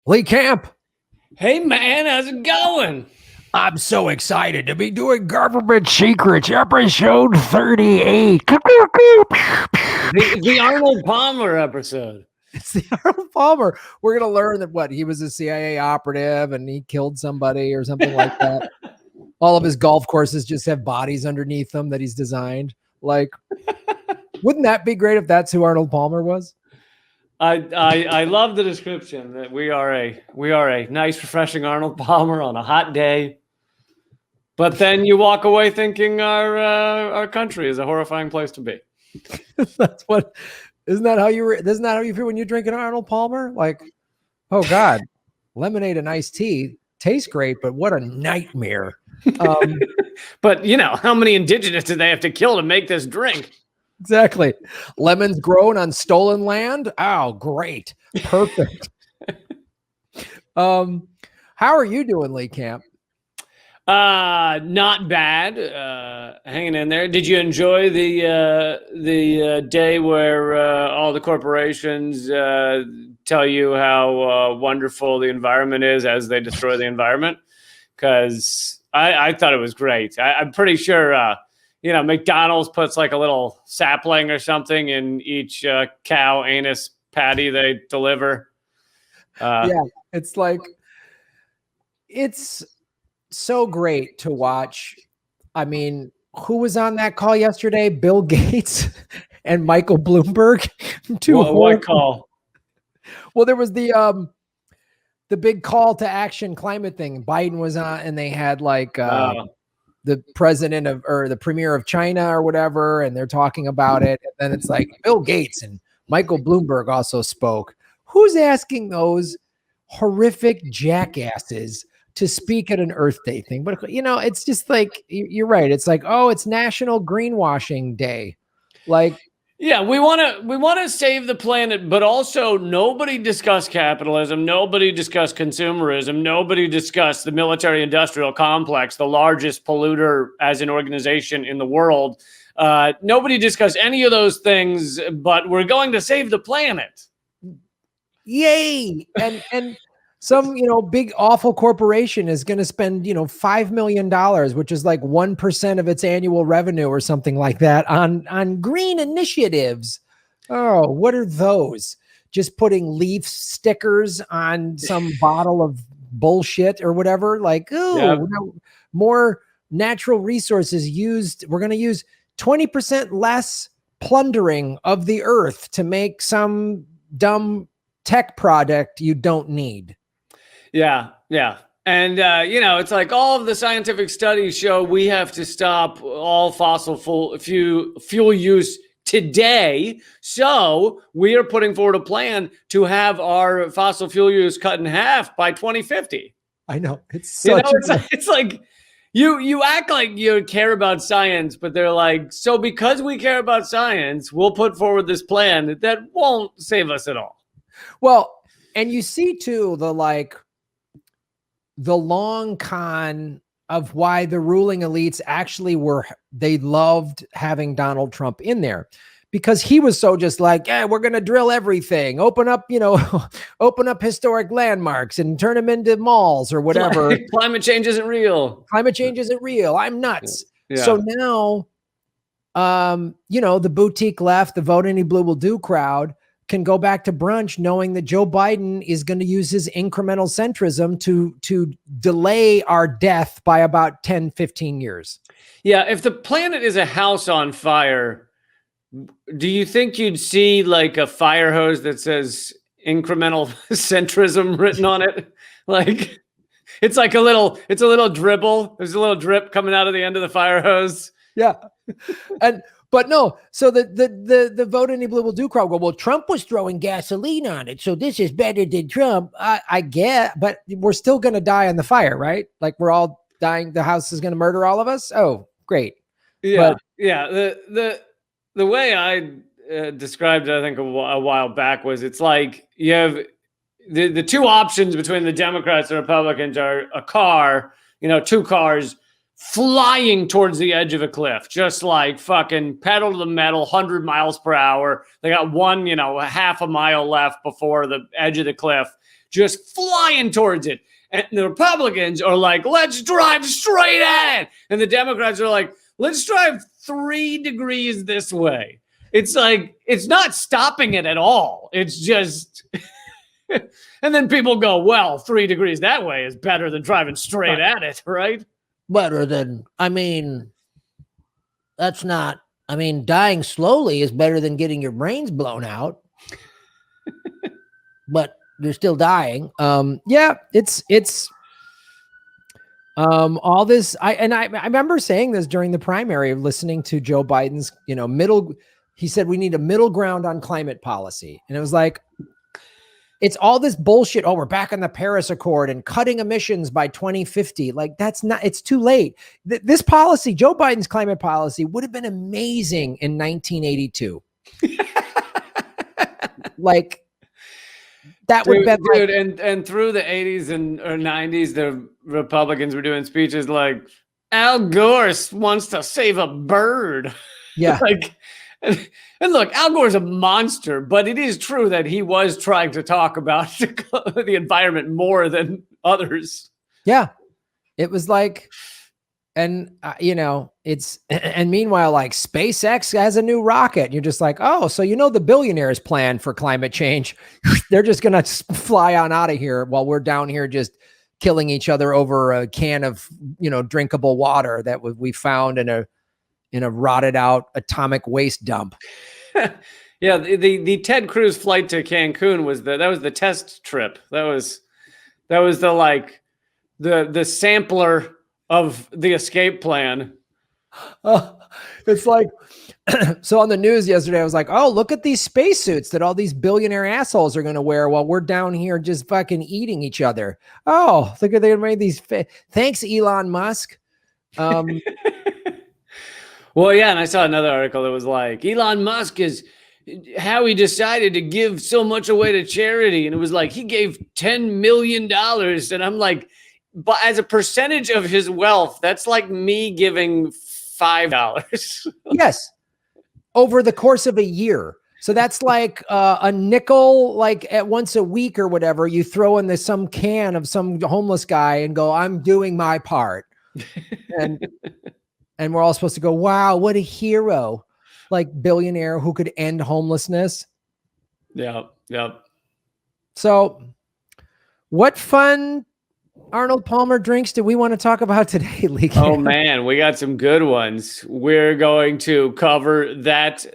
Lee Camp, Hey man, how's it going? I'm so excited to be doing Government Secrets, episode 38. The Arnold Palmer episode. It's the Arnold Palmer. We're going to learn that he was a CIA operative and he killed somebody or something like that. All of his golf courses just have bodies underneath them that he's designed. Like, wouldn't that be great if that's who Arnold Palmer was? I love the description that we are a nice, refreshing Arnold Palmer on a hot day. But then you walk away thinking our country is a horrifying place to be. That's what. Isn't that how you feel when you drink an Arnold Palmer? Like, oh God, lemonade and iced tea tastes great, but what a nightmare. But how many indigenous did they have to kill to make this drink? Exactly. Lemons grown on stolen land. Oh, great. Perfect. How are you doing, Lee Camp? Not bad. Hanging in there. Did you enjoy the day where all the corporations tell you how wonderful the environment is as they destroy the environment? Because I thought it was great. I'm pretty sure McDonald's puts like a little sapling or something in each cow anus patty they deliver. Yeah, it's like it's so great to watch. I mean, who was on that call yesterday? Bill Gates and Michael Bloomberg. What call? Well, there was the big call to action climate thing. Biden was on, and they had like the president or the premier of China or whatever, and they're talking about it. And then it's like Bill Gates and Michael Bloomberg also spoke. Who's asking those horrific jackasses to speak at an Earth Day thing? But it's just like, you're right. It's like, oh, it's National Greenwashing Day. Like, yeah, we want to save the planet, but also nobody discussed capitalism. Nobody discussed consumerism. Nobody discussed the military-industrial complex, the largest polluter as an organization in the world. Nobody discussed any of those things, but we're going to save the planet. Yay! And some big awful corporation is going to spend $5 million, which is like 1% of its annual revenue or something like that, on green initiatives. Oh, what are those? Just putting leaf stickers on some bottle of bullshit or whatever. Like, more natural resources used. We're going to use 20% less plundering of the earth to make some dumb tech product you don't need. Yeah. And, it's like all of the scientific studies show we have to stop all fossil fuel use today. So we are putting forward a plan to have our fossil fuel use cut in half by 2050. I know. It's like you act like you care about science, but they're like, so because we care about science, we'll put forward this plan that won't save us at all. Well, and you see too, the long con of why the ruling elites actually they loved having Donald Trump in there, because he was so just like, yeah, we're going to drill everything, open up historic landmarks and turn them into malls or whatever. Climate change isn't real. I'm nuts. Yeah. So now, the boutique left, the vote any blue will do crowd can go back to brunch knowing that Joe Biden is going to use his incremental centrism to delay our death by about 10, 15 years. Yeah. If the planet is a house on fire, do you think you'd see like a fire hose that says incremental centrism written on it? Like it's a little dribble. There's a little drip coming out of the end of the fire hose. Yeah. But no, so the vote any blue will do crowd go, well, Trump was throwing gasoline on it, so this is better than Trump. I get, but we're still going to die in the fire, right? Like we're all dying. The house is going to murder all of us. Oh, great. Yeah, the way I described it, I think a while back, was it's like you have the two options between the Democrats and Republicans are a car, two cars flying towards the edge of a cliff, just like fucking pedal to the metal, 100 miles per hour. They got one, half a mile left before the edge of the cliff. just flying towards it. And the Republicans are like, let's drive straight at it. And the Democrats are like, let's drive 3 degrees this way. It's like, it's not stopping it at all. It's just, and then people go, well, 3 degrees that way is better than driving straight at it, right? Better than, that's not, dying slowly is better than getting your brains blown out. But they're still dying. Yeah, it's all this. I remember saying this during the primary, listening to Joe Biden's, he said we need a middle ground on climate policy. And it was like, it's all this bullshit. Oh, we're back on the Paris Accord and cutting emissions by 2050. Like, that's not, it's too late. This policy, Joe Biden's climate policy, would have been amazing in 1982. Like, that would be dude, and through the 80s or 90s, the Republicans were doing speeches like, Al Gore wants to save a bird. Yeah. Like, and look, Al Gore's a monster, but it is true that he was trying to talk about the environment more than others. Yeah. It was like, and it's, and meanwhile, like, SpaceX has a new rocket. And you're just like, oh, so the billionaires plan for climate change. They're just going to fly on out of here while we're down here just killing each other over a can of, drinkable water that we found in a rotted out atomic waste dump. Yeah. The Ted Cruz flight to Cancun was that was the test trip. That was the sampler of the escape plan. It's like, so on the news yesterday, I was like, oh, look at these spacesuits that all these billionaire assholes are going to wear while we're down here just fucking eating each other. Oh, look at, they made these. Thanks, Elon Musk. Well, yeah. And I saw another article that was like, Elon Musk is how he decided to give so much away to charity. And it was like, he gave $10 million. And I'm like, but as a percentage of his wealth, that's like me giving $5. Yes. Over the course of a year. So that's like a nickel, like at once a week or whatever, you throw in some can of some homeless guy and go, I'm doing my part. And we're all supposed to go, wow, what a hero. Like, billionaire who could end homelessness. Yeah. Yeah. So what fun Arnold Palmer drinks do we want to talk about today, Lee? Oh man, we got some good ones. We're going to cover that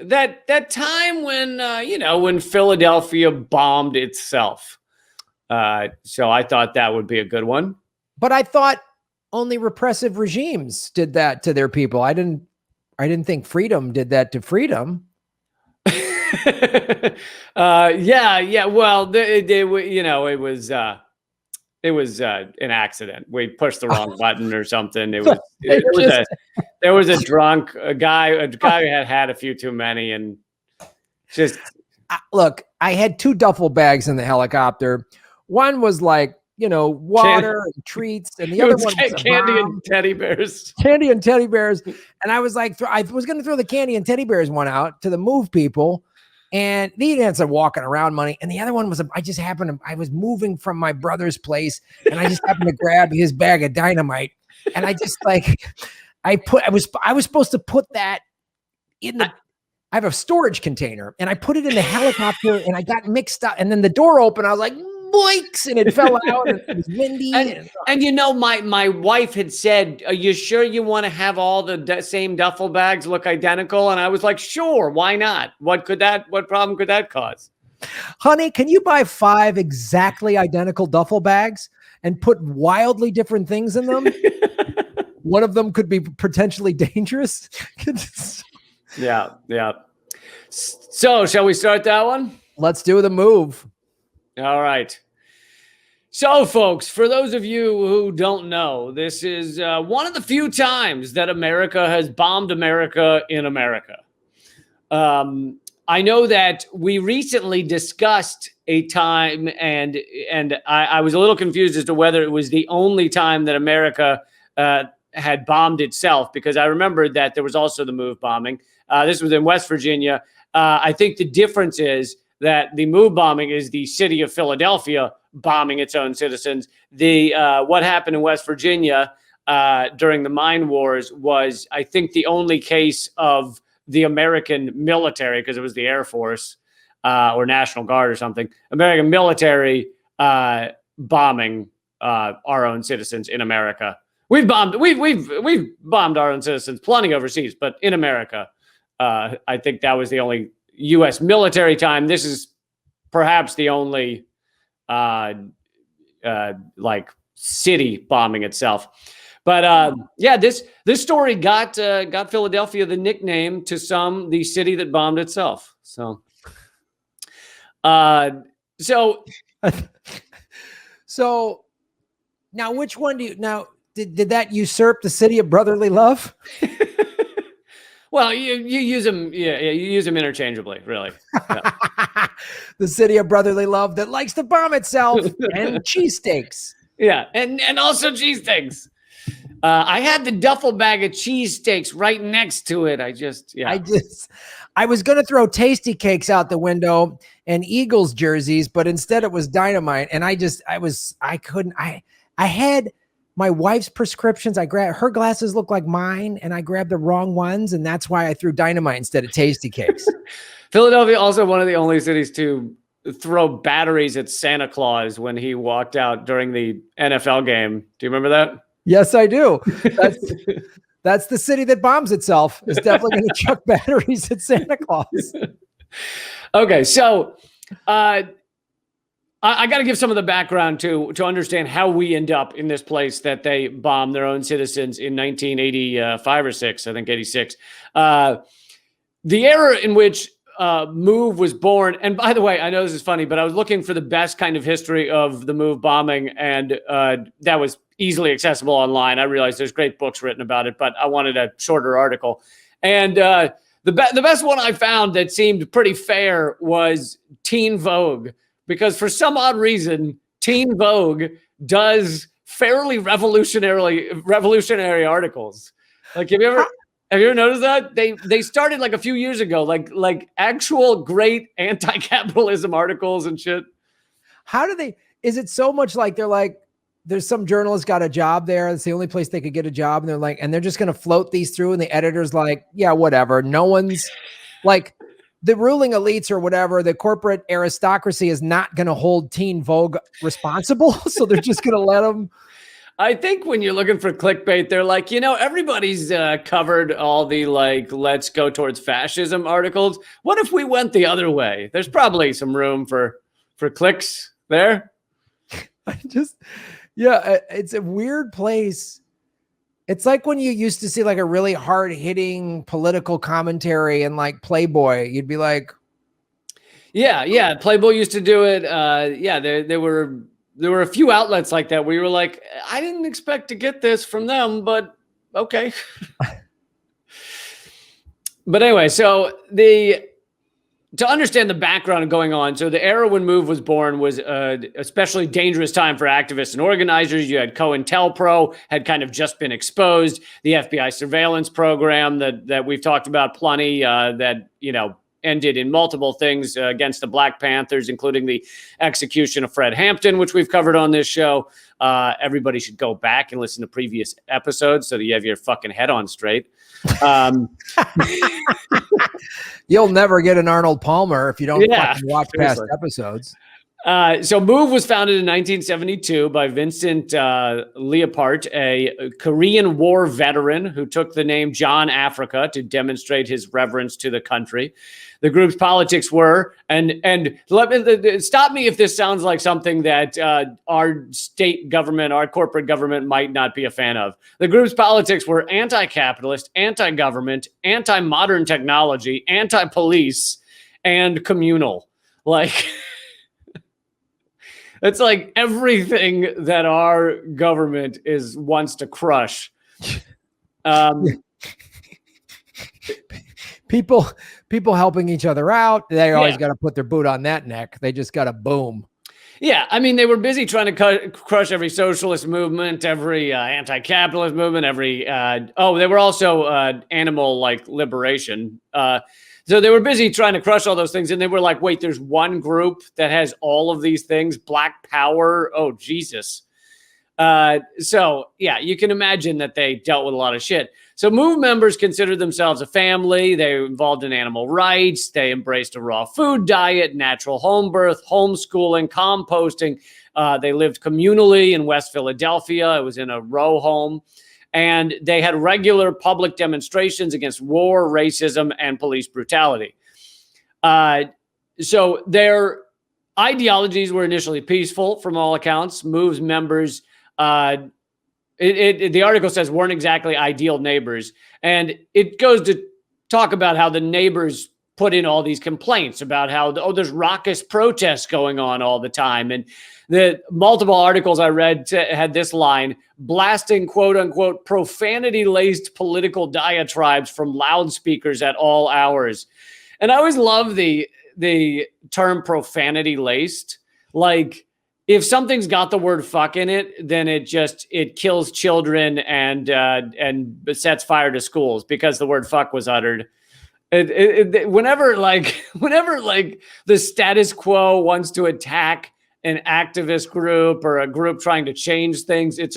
time when when Philadelphia bombed itself. So I thought that would be a good one. But I thought only repressive regimes did that to their people. I didn't think freedom did that to freedom. Yeah. Well, it was an accident. We pushed the wrong button or something. There was a drunk guy who had a few too many, and just look. I had 2 duffel bags in the helicopter. One was like, water and treats, and the other one was candy and teddy bears. Candy and teddy bears. And I was like, I was going to throw the candy and teddy bears one out to the move people. And they had some walking around money. And the other one was, I was moving from my brother's place, and I just happened to grab his bag of dynamite. And I just I was supposed to put that in I have a storage container, and I put it in the helicopter, and I got mixed up. And then the door opened. I was like, boinks, and it fell out, and it was windy. And my wife had said, are you sure you want to have all the same duffel bags look identical? And I was like, sure, why not? What problem could that cause? Honey, can you buy 5 exactly identical duffel bags and put wildly different things in them? One of them could be potentially dangerous. Yeah. So shall we start that one? Let's do the move. All right. So, folks, for those of you who don't know, this is one of the few times that America has bombed America in America. I know that we recently discussed a time, and I was a little confused as to whether it was the only time that America had bombed itself, because I remembered that there was also the move bombing. This was in West Virginia. I think the difference is that the MOVE bombing is the city of Philadelphia bombing its own citizens. The what happened in West Virginia during the mine wars was, I think, the only case of the American military, because it was the Air Force or National Guard or something, American military bombing our own citizens in America. We've bombed our own citizens plenty overseas, but in America, I think that was the only U.S. military time. This is perhaps the only like city bombing itself. But yeah, this story got Philadelphia the nickname, to some, the city that bombed itself. So so now, which one do you now? Did that usurp the city of brotherly love? Well, you use them, yeah, you use them interchangeably, really. Yeah. The city of brotherly love that likes to bomb itself, and cheesesteaks. Yeah, and also cheesesteaks. I had the duffel bag of cheesesteaks right next to it. I was going to throw tasty cakes out the window and Eagles jerseys, but instead it was dynamite. And I had my wife's prescriptions. I grabbed her glasses, look like mine, and I grabbed the wrong ones. And that's why I threw dynamite instead of tasty cakes. Philadelphia, also one of the only cities to throw batteries at Santa Claus when he walked out during the NFL game. Do you remember that? Yes, I do. That's the city that bombs itself. Is definitely going to chuck batteries at Santa Claus. Okay, so I got to give some of the background to understand how we end up in this place that they bombed their own citizens in 1985 or 6, I think 86. The era in which MOVE was born, and by the way, I know this is funny, but I was looking for the best kind of history of the MOVE bombing, and that was easily accessible online. I realized there's great books written about it, but I wanted a shorter article. And the best one I found that seemed pretty fair was Teen Vogue, because for some odd reason, Teen Vogue does fairly revolutionary articles. Like, have you ever noticed that? They started like a few years ago, like actual great anti-capitalism articles and shit. How do they? Is it so much like they're like, there's some journalist got a job there. It's the only place they could get a job. And they're like, and they're just going to float these through. And the editor's like, yeah, whatever. No one's like, the ruling elites or whatever, the corporate aristocracy is not going to hold Teen Vogue responsible. So they're just going to let them. I think when you're looking for clickbait, they're like, everybody's covered all the like, let's go towards fascism articles. What if we went the other way? There's probably some room for clicks there. Yeah, it's a weird place. It's like when you used to see like a really hard hitting political commentary and like Playboy, you'd be like, yeah. Playboy used to do it. Yeah, there were a few outlets like that where you were like, I didn't expect to get this from them, but okay. But anyway, so to understand the background going on, so the era when MOVE was born was an especially dangerous time for activists and organizers. You had COINTELPRO had kind of just been exposed, the FBI surveillance program that we've talked about plenty, that ended in multiple things against the Black Panthers, including the execution of Fred Hampton, which we've covered on this show. Everybody should go back and listen to previous episodes so that you have your fucking head on straight. You'll never get an Arnold Palmer if you don't fucking watch past episodes. So MOVE was founded in 1972 by Vincent Leopart, a Korean War veteran who took the name John Africa to demonstrate his reverence to the country. The group's politics were, and let me stop me if this sounds like something that our state government, our corporate government might not be a fan of. The group's politics were anti-capitalist, anti-government, anti-modern technology, anti-police, and communal. Like, it's like everything that our government wants to crush. People helping each other out. They always got to put their boot on that neck. They just got to boom. Yeah, I mean, they were busy trying to crush every socialist movement, every anti-capitalist movement, every they were also animal like liberation. So they were busy trying to crush all those things. And they were like, wait, there's one group that has all of these things. Black power. Oh, Jesus. So yeah, you can imagine that they dealt with a lot of shit. So MOVE members considered themselves a family. They were involved in animal rights. They embraced a raw food diet, natural home birth, homeschooling, composting. They lived communally in West Philadelphia. It was in a row home. And they had regular public demonstrations against war, racism, and police brutality. So their ideologies were initially peaceful from all accounts. MOVE's members, the article says, weren't exactly ideal neighbors. And it goes to talk about how the neighbors put in all these complaints about how, there's raucous protests going on all the time. And the multiple articles I read had this line: blasting quote unquote profanity laced political diatribes from loudspeakers at all hours. And I always love the term profanity laced. Like, if something's got the word fuck in it, then it kills children and sets fire to schools because the word fuck was uttered. Whenever the status quo wants to attack an activist group or a group trying to change things, it's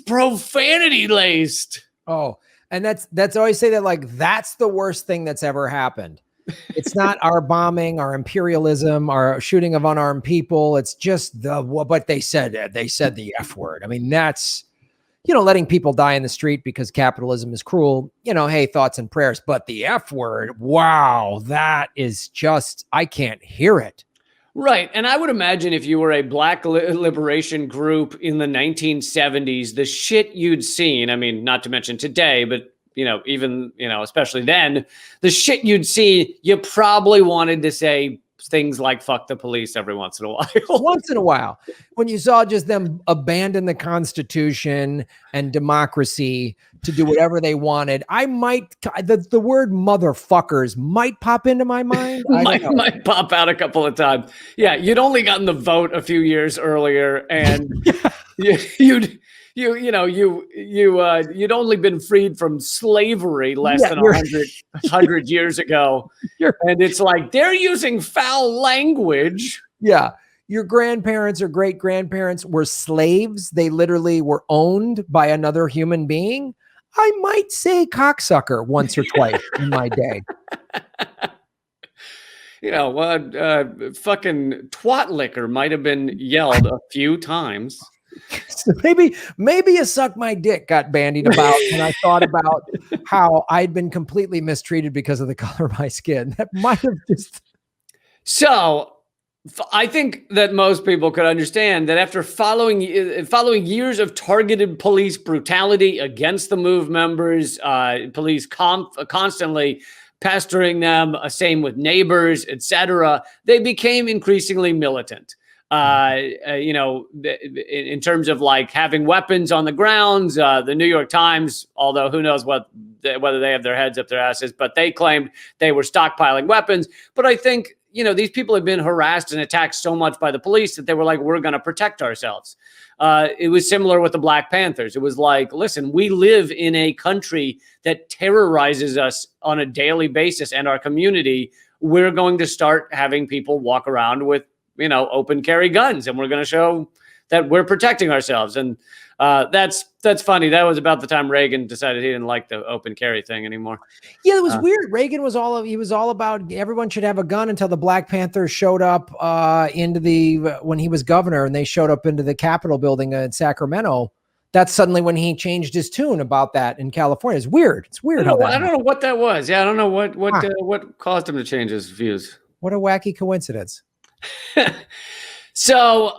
profanity laced. Oh, and that's always say that, like, that's the worst thing that's ever happened. It's not our bombing, our imperialism, our shooting of unarmed people. It's just what they said. They said the F word. I mean, that's, letting people die in the street because capitalism is cruel. Hey, thoughts and prayers. But the F word, wow, that is just, I can't hear it. Right. And I would imagine if you were a black liberation group in the 1970s, the shit you'd seen, I mean, not to mention today, but even, especially then, the shit you'd see, you probably wanted to say things like fuck the police every once in a while. Once in a while, when you saw just them abandon the Constitution and democracy to do whatever they wanted, I might, the word motherfuckers might pop into my mind. might pop out a couple of times. Yeah, you'd only gotten the vote a few years earlier, and you'd only been freed from slavery less than 100 years ago. And it's like, they're using foul language. Yeah. Your grandparents or great grandparents were slaves. They literally were owned by another human being. I might say cocksucker once or twice in my day. Fucking twat liquor might have been yelled a few times. So maybe a suck my dick got bandied about when I thought about how I'd been completely mistreated because of the color of my skin. That might have just. So I think that most people could understand that after following years of targeted police brutality against the MOVE members, police constantly pestering them, same with neighbors, etc., they became increasingly militant. In terms of like having weapons on the grounds, the New York Times, although who knows whether they have their heads up their asses, but they claimed they were stockpiling weapons. But I think, these people have been harassed and attacked so much by the police that they were like, we're going to protect ourselves. It was similar with the Black Panthers. It was like, listen, we live in a country that terrorizes us on a daily basis and our community. We're going to start having people walk around with open carry guns, and we're going to show that we're protecting ourselves. And that's funny. That was about the time Reagan decided he didn't like the open carry thing anymore. Yeah, it was weird. Reagan was all about everyone should have a gun until the Black Panthers showed up when he was governor, and they showed up into the Capitol building in Sacramento. That's suddenly when he changed his tune about that in California. It's weird. It's weird. I don't know what that was. Yeah, I don't know what caused him to change his views. What a wacky coincidence. So,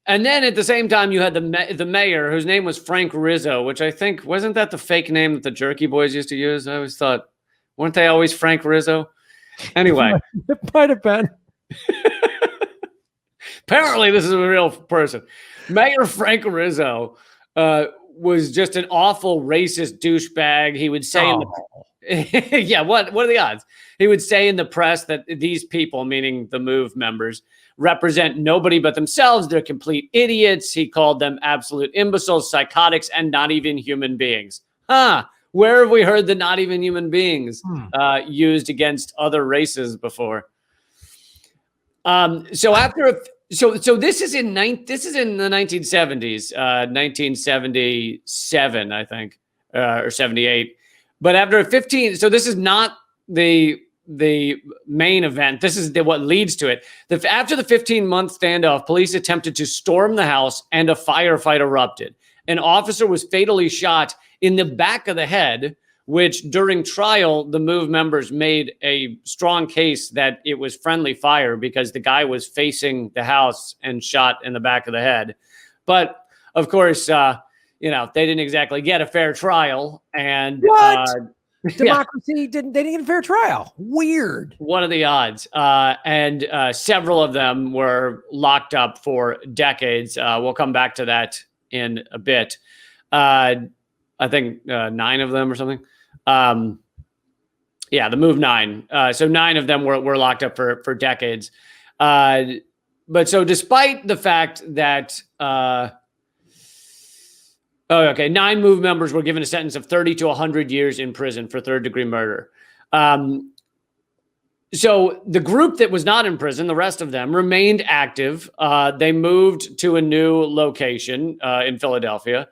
and then at the same time, you had the mayor, whose name was Frank Rizzo, which I think, wasn't that the fake name that the Jerky Boys used to use? I always thought, weren't they always Frank Rizzo? Anyway. It might have been. Apparently, this is a real person. Mayor Frank Rizzo was just an awful racist douchebag. He would say, yeah, what are the odds? He would say in the press that these people, meaning the MOVE members, represent nobody but themselves. They're complete idiots. He called them absolute imbeciles, psychotics, and not even human beings. Where have we heard that not even human beings Hmm. used against other races before? So this is in the 1970s, 1977, I think, or 78. But after 15, so this is not the main event. This is what leads to it. After the 15-month standoff, police attempted to storm the house and a firefight erupted. An officer was fatally shot in the back of the head, which during trial, the MOVE members made a strong case that it was friendly fire because the guy was facing the house and shot in the back of the head. But of course, they didn't exactly get a fair trial. And What? yeah, Democracy they didn't get a fair trial. Weird. what are the odds? And several of them were locked up for decades. We'll come back to that in a bit. I think 9 of them or something. The MOVE 9. So 9 of them were locked up for decades. But so despite the fact that 9 MOVE members were given a sentence of 30 to 100 years in prison for third-degree murder. So the group that was not in prison, the rest of them, remained active. They moved to a new location in Philadelphia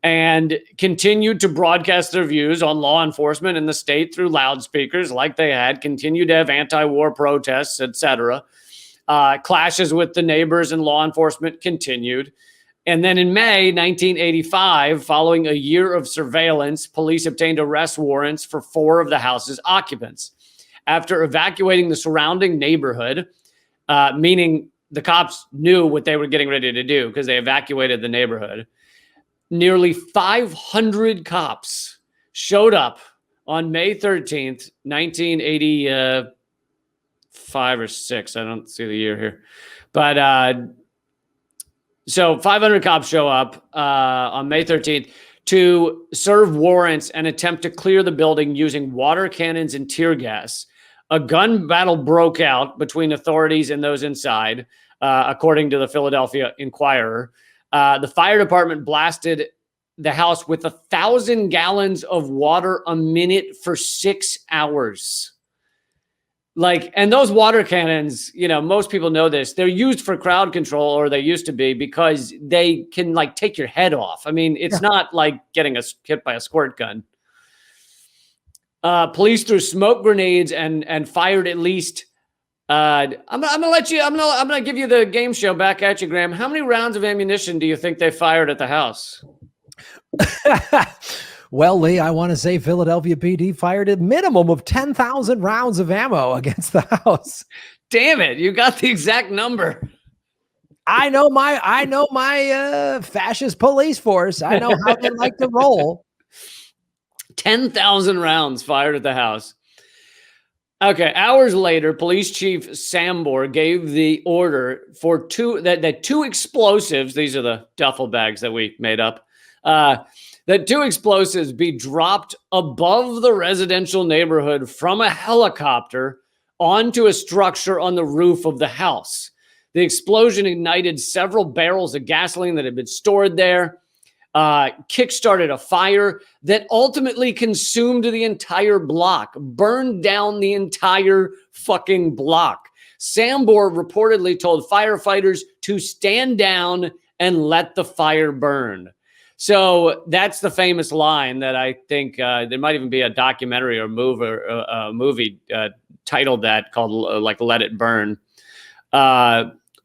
and continued to broadcast their views on law enforcement in the state through loudspeakers like they had, continued to have anti-war protests, etc. Clashes with the neighbors and law enforcement continued. And then in May 1985, following a year of surveillance, police obtained arrest warrants for 4 of the house's occupants. After evacuating the surrounding neighborhood, meaning the cops knew what they were getting ready to do because they evacuated the neighborhood, nearly 500 cops showed up on May 13th, 1985 or 6. I don't see the year here. But so 500 cops show up on May 13th to serve warrants and attempt to clear the building using water cannons and tear gas. A gun battle broke out between authorities and those inside, according to the Philadelphia Inquirer. The fire department blasted the house with 1,000 gallons of water a minute for 6 hours. And those water cannons, most people know this. They're used for crowd control, or they used to be, because they can take your head off. I mean, it's not like getting hit by a squirt gun. Police threw smoke grenades and fired at least. I'm gonna give you the game show back at you, Graham. How many rounds of ammunition do you think they fired at the house? Well, Lee, I want to say Philadelphia PD fired a minimum of 10,000 rounds of ammo against the house. Damn it. You got the exact number. I know my fascist police force. I know how they like to roll. 10,000 rounds fired at the house. Okay, hours later, Police Chief Sambor gave the order for two explosives. These are the duffel bags that we made up. That 2 explosives be dropped above the residential neighborhood from a helicopter onto a structure on the roof of the house. The explosion ignited several barrels of gasoline that had been stored there, kickstarted a fire that ultimately consumed the entire block, burned down the entire fucking block. Sambor reportedly told firefighters to stand down and let the fire burn. So that's the famous line that I think there might even be a documentary or a movie titled that, called Let It Burn.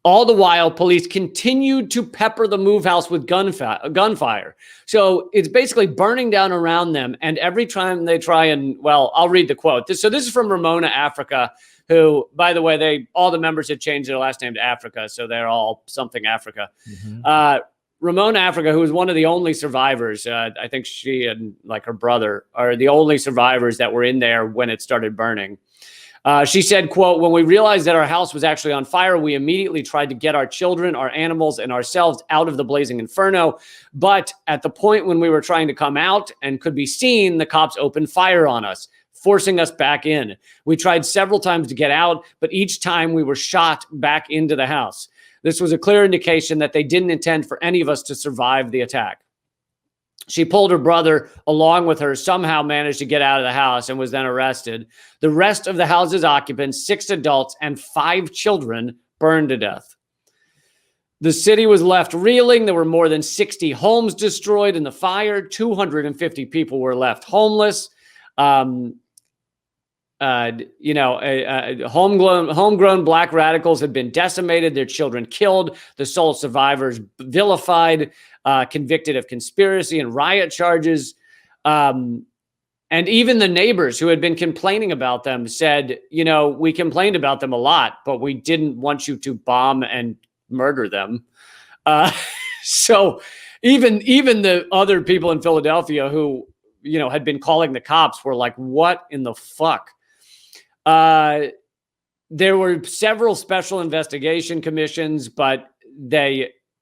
All the while, police continued to pepper the MOVE house with gunfire. So it's basically burning down around them. And every time they try and, I'll read the quote. This is from Ramona Africa, who, by the way, all the members had changed their last name to Africa. So they're all something Africa. Mm-hmm. Ramona Africa, who was one of the only survivors, I think she and her brother are the only survivors that were in there when it started burning. She said, quote, "When we realized that our house was actually on fire, we immediately tried to get our children, our animals, and ourselves out of the blazing inferno. But at the point when we were trying to come out and could be seen, the cops opened fire on us, forcing us back in. We tried several times to get out, but each time we were shot back into the house. This was a clear indication that they didn't intend for any of us to survive the attack." She pulled her brother along with her, somehow managed to get out of the house, and was then arrested. The rest of the house's occupants, 6 adults and 5 children, burned to death. The city was left reeling. There were more than 60 homes destroyed in the fire. 250 people were left homeless. Homegrown black radicals had been decimated, their children killed, the sole survivors vilified, convicted of conspiracy and riot charges. And even the neighbors who had been complaining about them said, we complained about them a lot, but we didn't want you to bomb and murder them. So even the other people in Philadelphia who, had been calling the cops were like, what in the fuck? There were several special investigation commissions, but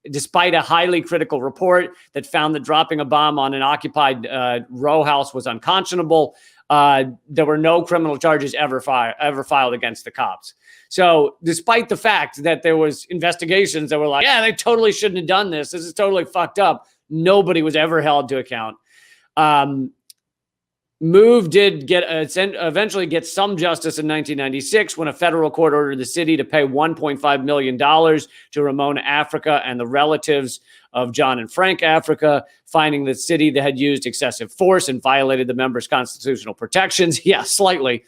despite a highly critical report that found that dropping a bomb on an occupied row house was unconscionable, there were no criminal charges ever filed against the cops. So despite the fact that there was investigations that were like, yeah, they totally shouldn't have done this, this is totally fucked up, nobody was ever held to account. Move did eventually get some justice in 1996 when a federal court ordered the city to pay $1.5 million to Ramona Africa and the relatives of John and Frank Africa, finding the city that had used excessive force and violated the members' constitutional protections. Yeah, slightly.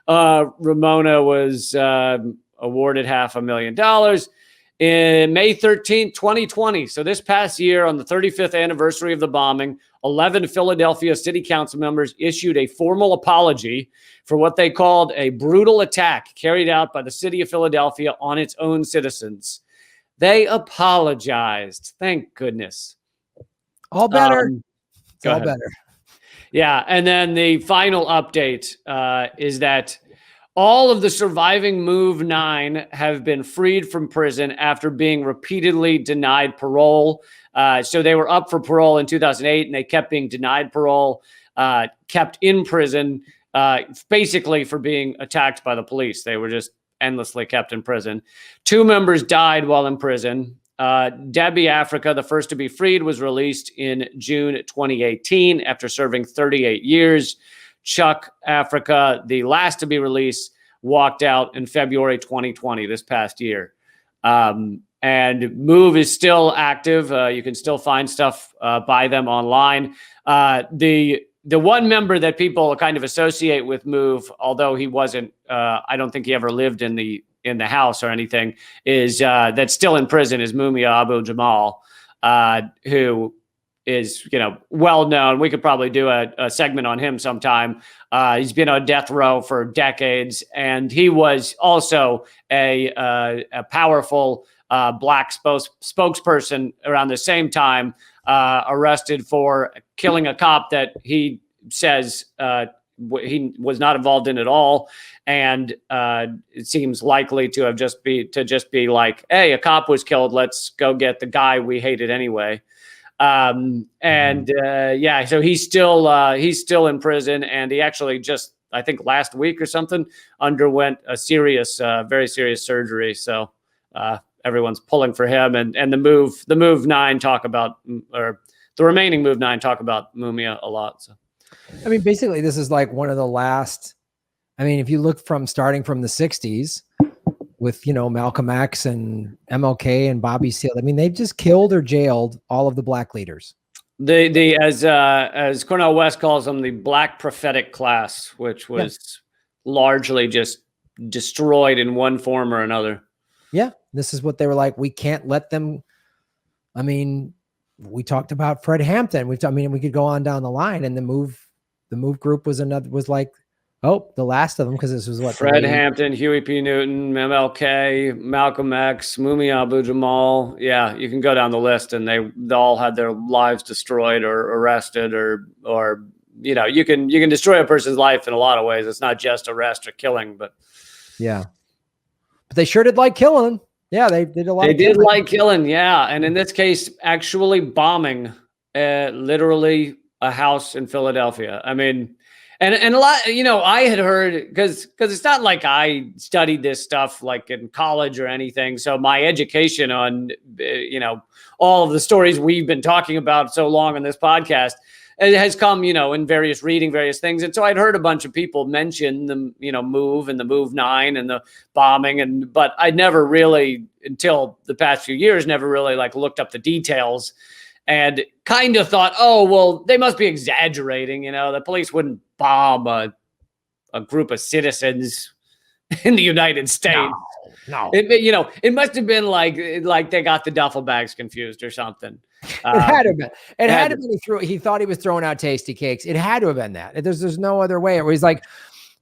Ramona was awarded $500,000 in May 13th, 2020. So this past year, on the 35th anniversary of the bombing, 11 Philadelphia city council members issued a formal apology for what they called a brutal attack carried out by the city of Philadelphia on its own citizens. They apologized. Thank goodness. All better. It's all better. Yeah. And then the final update is that all of the surviving Move 9 have been freed from prison after being repeatedly denied parole. So they were up for parole in 2008 and they kept being denied parole, kept in prison, basically for being attacked by the police. They were just endlessly kept in prison. 2 members died while in prison. Debbie Africa, the first to be freed, was released in June 2018 after serving 38 years. Chuck Africa, the last to be released, walked out in February 2020, this past year. And Move is still active. You can still find stuff by them online. The one member that people kind of associate with Move, although he wasn't, I don't think he ever lived in the house or anything, is that's still in prison, is Mumia Abu Jamal, who is, well known. We could probably do a segment on him sometime. He's been on death row for decades, and he was also a powerful black spokesperson around the same time, arrested for killing a cop that he says he was not involved in at all, and it seems likely to have just be like, hey, a cop was killed, let's go get the guy we hated anyway. So he's still in prison, and he actually just, I think last week or something, underwent a very serious surgery. So everyone's pulling for him, and the Move 9 talk about, or the remaining Move 9 talk about Mumia a lot. So, I mean, basically this is like one of the last, if you look starting from the 60s, with, Malcolm X and MLK and Bobby Seale. They've just killed or jailed all of the black leaders. As Cornel West calls them, the black prophetic class, which was largely just destroyed in one form or another. Yeah. This is what they were like. We can't let them. We talked about Fred Hampton. We could go on down the line, and the Move group was like, oh, the last of them, because this was what? Fred Hampton, Huey P. Newton, MLK, Malcolm X, Mumia Abu Jamal. Yeah, you can go down the list, and they all had their lives destroyed or arrested, or you can destroy a person's life in a lot of ways. It's not just arrest or killing, but yeah. But they sure did like killing. Yeah, they did a lot. They did like killing, yeah, and in this case, actually bombing, literally a house in Philadelphia. And a lot, I had heard, because it's not like I studied this stuff like in college or anything. So my education on, all of the stories we've been talking about so long on this podcast, it has come, in various reading, various things. And so I'd heard a bunch of people mention the, move and the Move 9 and the bombing. But I never really, until the past few years, never really like looked up the details and kind of thought, oh, well, they must be exaggerating. The police wouldn't bomb a group of citizens in the United States. No. It must have been like they got the duffel bags confused or something. It had to have been. It had to have been. He thought he was throwing out tasty cakes. It had to have been that. There's no other way. He's like,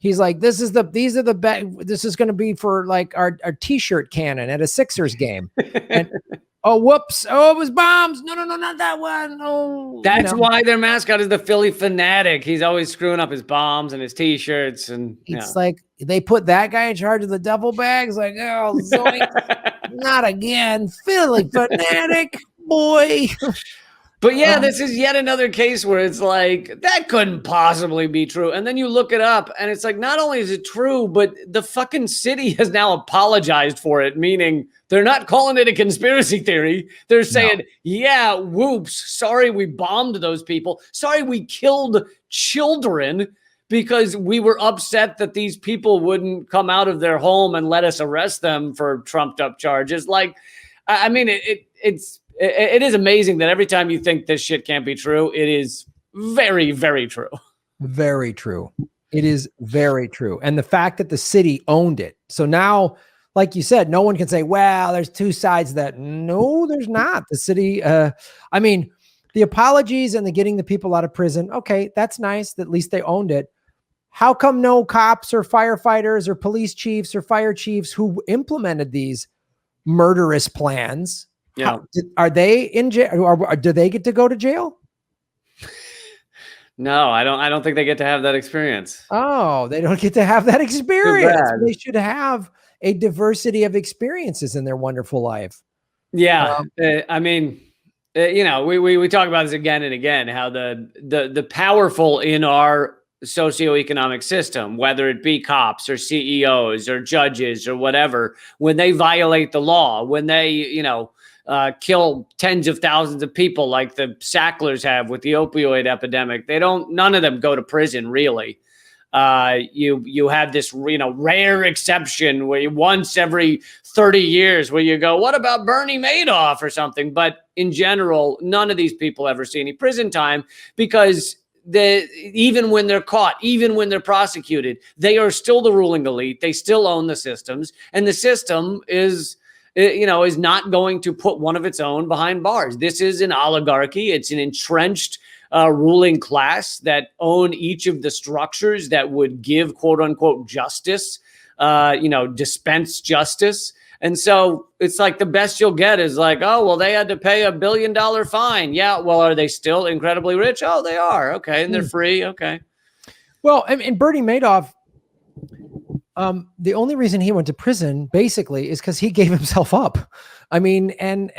these are the this is going to be for like our t-shirt cannon at a Sixers game. And oh, whoops. Oh, it was bombs. No, not that one. Oh, that's why their mascot is the Philly Fanatic. He's always screwing up his bombs and his t-shirts. And it's like they put that guy in charge of the duffel bags. Like, oh, zoink. Not again. Philly Fanatic, boy. But yeah, this is yet another case where it's like, that couldn't possibly be true. And then you look it up and it's like, not only is it true, but the fucking city has now apologized for it, meaning they're not calling it a conspiracy theory. They're saying, yeah, whoops, sorry we bombed those people. Sorry we killed children because we were upset that these people wouldn't come out of their home and let us arrest them for trumped up charges. Like, I mean, it is amazing that every time you think this shit can't be true, it is very, very true. Very true. It is very true. And the fact that the city owned it. So now, like you said, no one can say, well, there's two sides to that. No, there's not. The city, the apologies and the getting the people out of prison. Okay, that's nice. At least they owned it. How come no cops or firefighters or police chiefs or fire chiefs who implemented these murderous plans? Yeah. Are they in jail, or do they get to go to jail? No, I don't think they get to have that experience. Oh, they don't get to have that experience. They should have a diversity of experiences in their wonderful life. Yeah. We talk about this again and again, how the powerful in our socioeconomic system, whether it be cops or CEOs or judges or whatever, when they violate the law, when they, kill tens of thousands of people like the Sacklers have with the opioid epidemic, none of them go to prison, really. You have this, rare exception where once every 30 years where you go, what about Bernie Madoff or something? But in general, none of these people ever see any prison time because even when they're caught, even when they're prosecuted, they are still the ruling elite. They still own the systems, and the system is not going to put one of its own behind bars. This is an oligarchy. It's an entrenched ruling class that own each of the structures that would give quote unquote justice, dispense justice. And so it's like the best you'll get is like, oh, well, they had to pay $1 billion fine. Yeah. Well, are they still incredibly rich? Oh, they are. Okay. And they're free. Okay. Well, and Bernie Madoff, the only reason he went to prison basically is because he gave himself up. I mean, and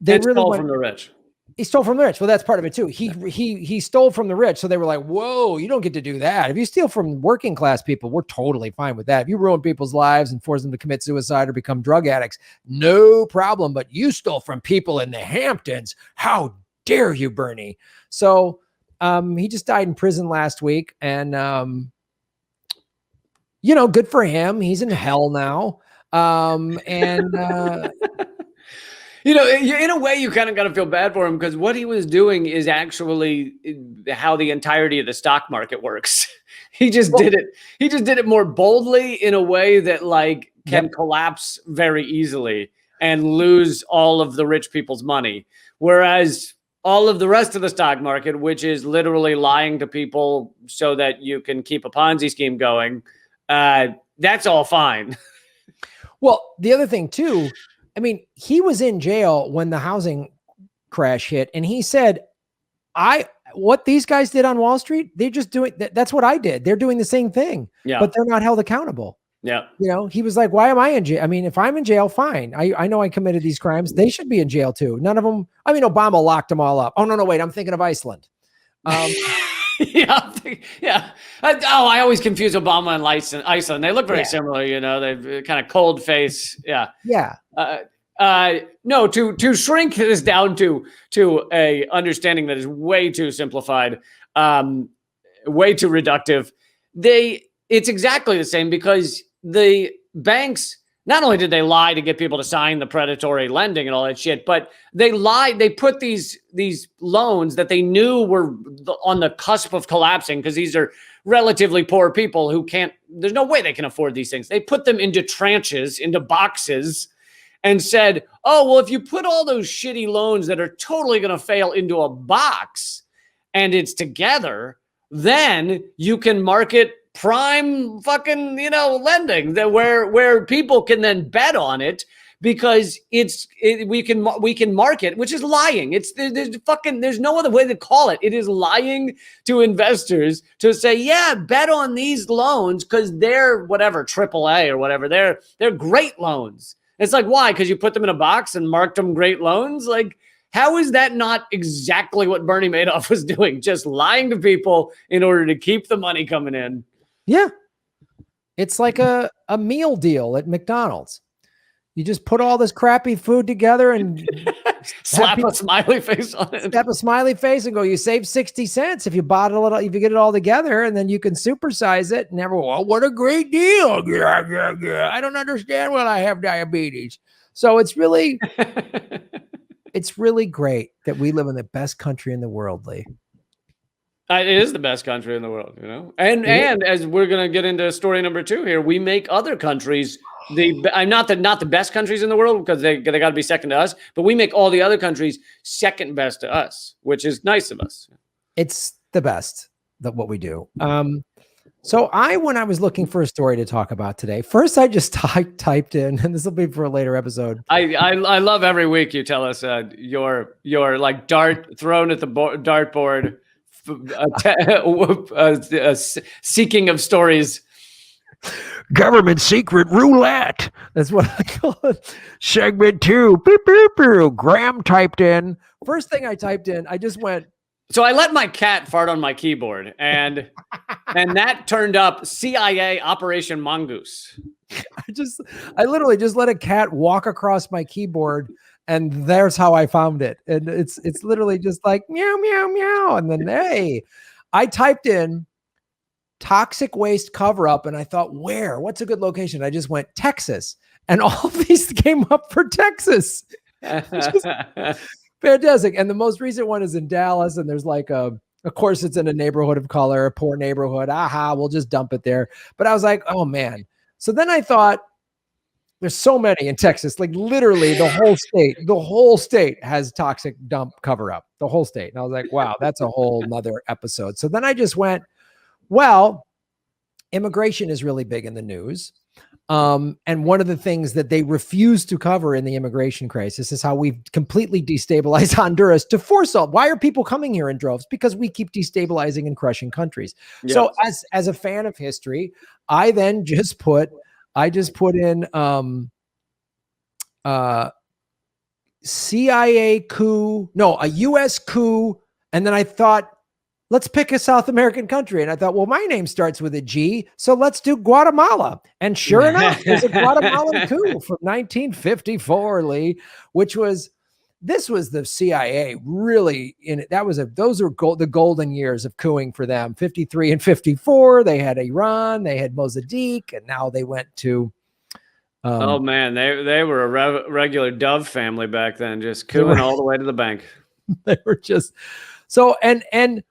they really stole from the rich. He stole from the rich. Well, that's part of it too. He stole from the rich. So they were like, whoa, you don't get to do that. If you steal from working class people, we're totally fine with that. If you ruin people's lives and force them to commit suicide or become drug addicts, no problem. But you stole from people in the Hamptons. How dare you, Bernie? So he just died in prison last week. And, good for him. He's in hell now. In a way, you kind of got to feel bad for him because what he was doing is actually how the entirety of the stock market works. He just did it. He just did it more boldly in a way that can collapse very easily and lose all of the rich people's money. Whereas all of the rest of the stock market, which is literally lying to people so that you can keep a Ponzi scheme going, that's all fine. Well, the other thing too, I mean, he was in jail when the housing crash hit, and he said, what these guys did on Wall Street, they're just doing that's what I did. They're doing the same thing, but they're not held accountable. Yeah. He was like, why am I in jail? I mean, if I'm in jail, fine. I know I committed these crimes. They should be in jail too. None of them. I mean, Obama locked them all up. Oh, no, wait. I'm thinking of Iceland. Yeah, yeah. I always confuse Obama and Iceland. They look very Yeah. similar, you know. They've kind of cold face. Yeah. Yeah. No, to shrink this down to a understanding that is way too simplified, way too reductive. It's exactly the same, because the banks, not only did they lie to get people to sign the predatory lending and all that shit, but they lied. They put these loans that they knew were on the cusp of collapsing, because these are relatively poor people who can't, there's no way they can afford these things. They put them into tranches, into boxes, and said, oh, well, if you put all those shitty loans that are totally going to fail into a box and it's together, then you can market prime fucking, lending, that where people can then bet on it, because we can market, which is lying. There's no other way to call it. It is lying to investors to say, yeah, bet on these loans because they're whatever, AAA or whatever. They're great loans. It's like, why? Because you put them in a box and marked them great loans? Like, how is that not exactly what Bernie Madoff was doing? Just lying to people in order to keep the money coming in. Yeah. It's like a meal deal at McDonald's. You just put all this crappy food together and slap a smiley face on it. Slap a smiley face and go, you save 60 cents if you bottle it, if you get it all together, and then you can supersize it. And everyone, well, what a great deal. Yeah. I don't understand when I have diabetes. So it's really, it's really great that we live in the best country in the world, Lee. It is the best country in the world, And as we're going to get into story number 2 here, we make other countries not the best countries in the world, because they got to be second to us, but we make all the other countries second best to us, which is nice of us. It's the best that what we do. So when I was looking for a story to talk about today, first I just typed in, and this will be for a later episode. I love every week you tell us your like dart thrown at the dartboard, seeking of stories. Government secret roulette. That's what I call it. Segment 2. Beep, beep, beep. Graham typed in. First thing I typed in, I just went. So I let my cat fart on my keyboard, and that turned up CIA Operation Mongoose. I literally just let a cat walk across my keyboard, and there's how I found it. And it's literally just like meow, meow, meow. And then, hey, I typed in toxic waste cover up, and I thought, what's a good location? I just went Texas, and all of these came up for Texas. Fantastic. And the most recent one is in Dallas, and there's like of course it's in a neighborhood of color, a poor neighborhood. We'll just dump it there. But I was like, oh man. So then I thought, there's so many in Texas, like literally the whole state has toxic dump cover up, the whole state. And I was like, wow, that's a whole nother episode. So then I just went, well, immigration is really big in the news. And one of the things that they refuse to cover in the immigration crisis is how we've completely destabilized Honduras to force all. Why are people coming here in droves? Because we keep destabilizing and crushing countries. Yes. So as a fan of history, I then just put in CIA coup, a US coup. And then I thought, let's pick a South American country. And I thought, well, my name starts with a G, so let's do Guatemala. And sure enough, there's a Guatemalan coup from 1954, Lee, this was the CIA really in it. Those are the golden years of coupping for them. 53 and 54, they had Iran, they had Mossadegh, and now they went to. Oh man, they were a regular Dove family back then, just cooing all the way to the bank. They were just so and.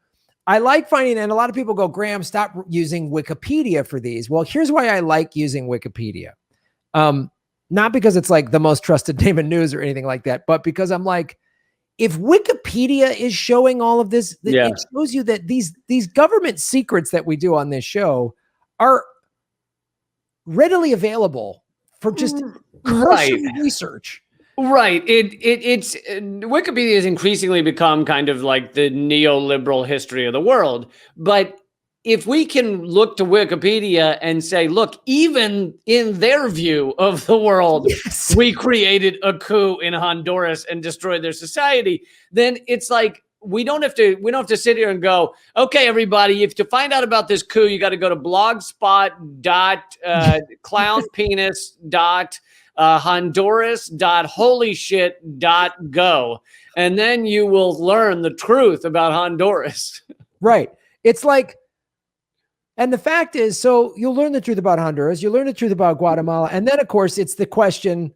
I like finding, and a lot of people go, Graham, stop using Wikipedia for these. Well, here's why I like using Wikipedia. Not because it's like the most trusted name in news or anything like that, but because I'm like, if Wikipedia is showing all of this, it shows you that these government secrets that we do on this show are readily available for just research. Right. It's Wikipedia has increasingly become kind of like the neoliberal history of the world. But if we can look to Wikipedia and say, look, even in their view of the world, we created a coup in Honduras and destroyed their society, then it's like we don't have to sit here and go, okay, everybody, if to find out about this coup, you got to go to blogspot.clownpenis.honduras.holyshit.go. And then you will learn the truth about Honduras. Right. It's like, and the fact is, so you'll learn the truth about Honduras, you learn the truth about Guatemala. And then of course it's the question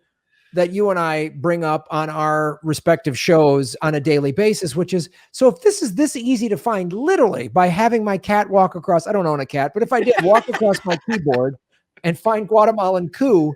that you and I bring up on our respective shows on a daily basis, which is, so if this is this easy to find literally by having my cat walk across, I don't own a cat, but if I did walk across my keyboard and find Guatemalan coup,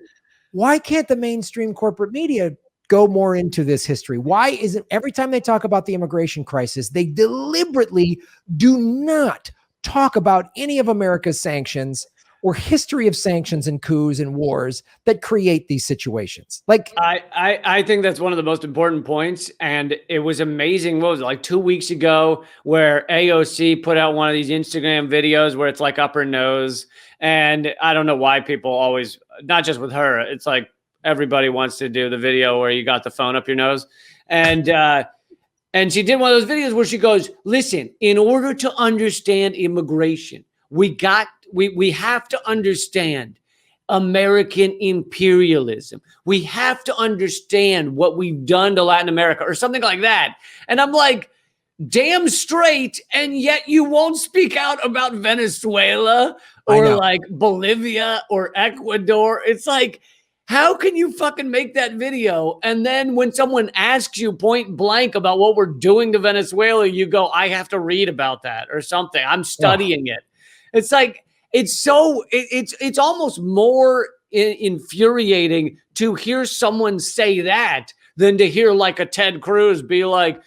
why can't the mainstream corporate media go more into this history? Why isn't every time they talk about the immigration crisis, they deliberately do not talk about any of America's sanctions or history of sanctions and coups and wars that create these situations? Like, I think that's one of the most important points. And it was amazing. What was it, like 2 weeks ago, where AOC put out one of these Instagram videos where it's like up her nose. And I don't know why people always, not just with her, it's like everybody wants to do the video where you got the phone up your nose. And she did one of those videos where she goes, listen, in order to understand immigration, we have to understand American imperialism. We have to understand what we've done to Latin America or something like that. And I'm like, damn straight. And yet you won't speak out about Venezuela or like Bolivia or Ecuador. It's like, how can you fucking make that video? And then when someone asks you point blank about what we're doing to Venezuela, you go, I have to read about that or something. I'm studying it. It's like, it's almost more infuriating to hear someone say that than to hear like a Ted Cruz be like,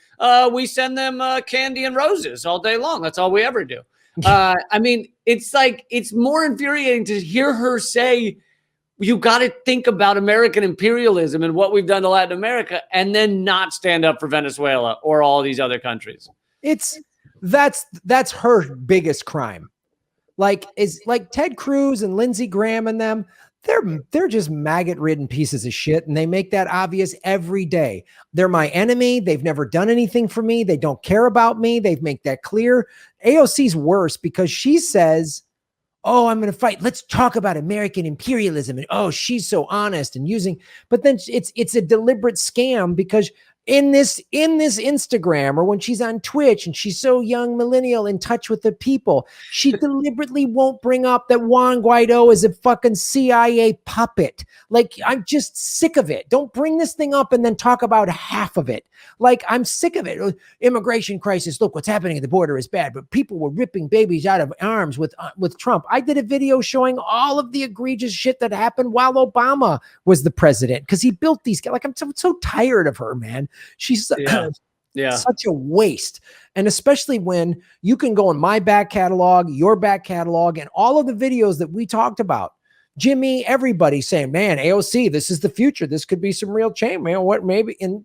we send them candy and roses all day long. That's all we ever do. I mean, it's like, it's more infuriating to hear her say, you got to think about American imperialism and what we've done to Latin America, and then not stand up for Venezuela or all these other countries. That's her biggest crime. Like, is like Ted Cruz and Lindsey Graham and them, they're just maggot-ridden pieces of shit, and they make that obvious every day. They're my enemy. They've never done anything for me. They don't care about me. They've made that clear. AOC's worse because she says, oh, I'm going to fight. Let's talk about American imperialism. And oh, she's so honest and using, but then it's a deliberate scam because in this Instagram or when she's on Twitch and she's so young, millennial, in touch with the people, she deliberately won't bring up that Juan Guaido is a fucking CIA puppet. Like, I'm just sick of it. Don't bring this thing up and then talk about half of it. Like, I'm sick of it. Immigration crisis. Look, what's happening at the border is bad, but people were ripping babies out of arms with Trump. I did a video showing all of the egregious shit that happened while Obama was the president because he built these. Like, I'm so tired of her, man. She's such a waste. And especially when you can go in my back catalog, your back catalog, and all of the videos that we talked about. Jimmy, everybody saying, man, AOC, this is the future. This could be some real change, man. What maybe? And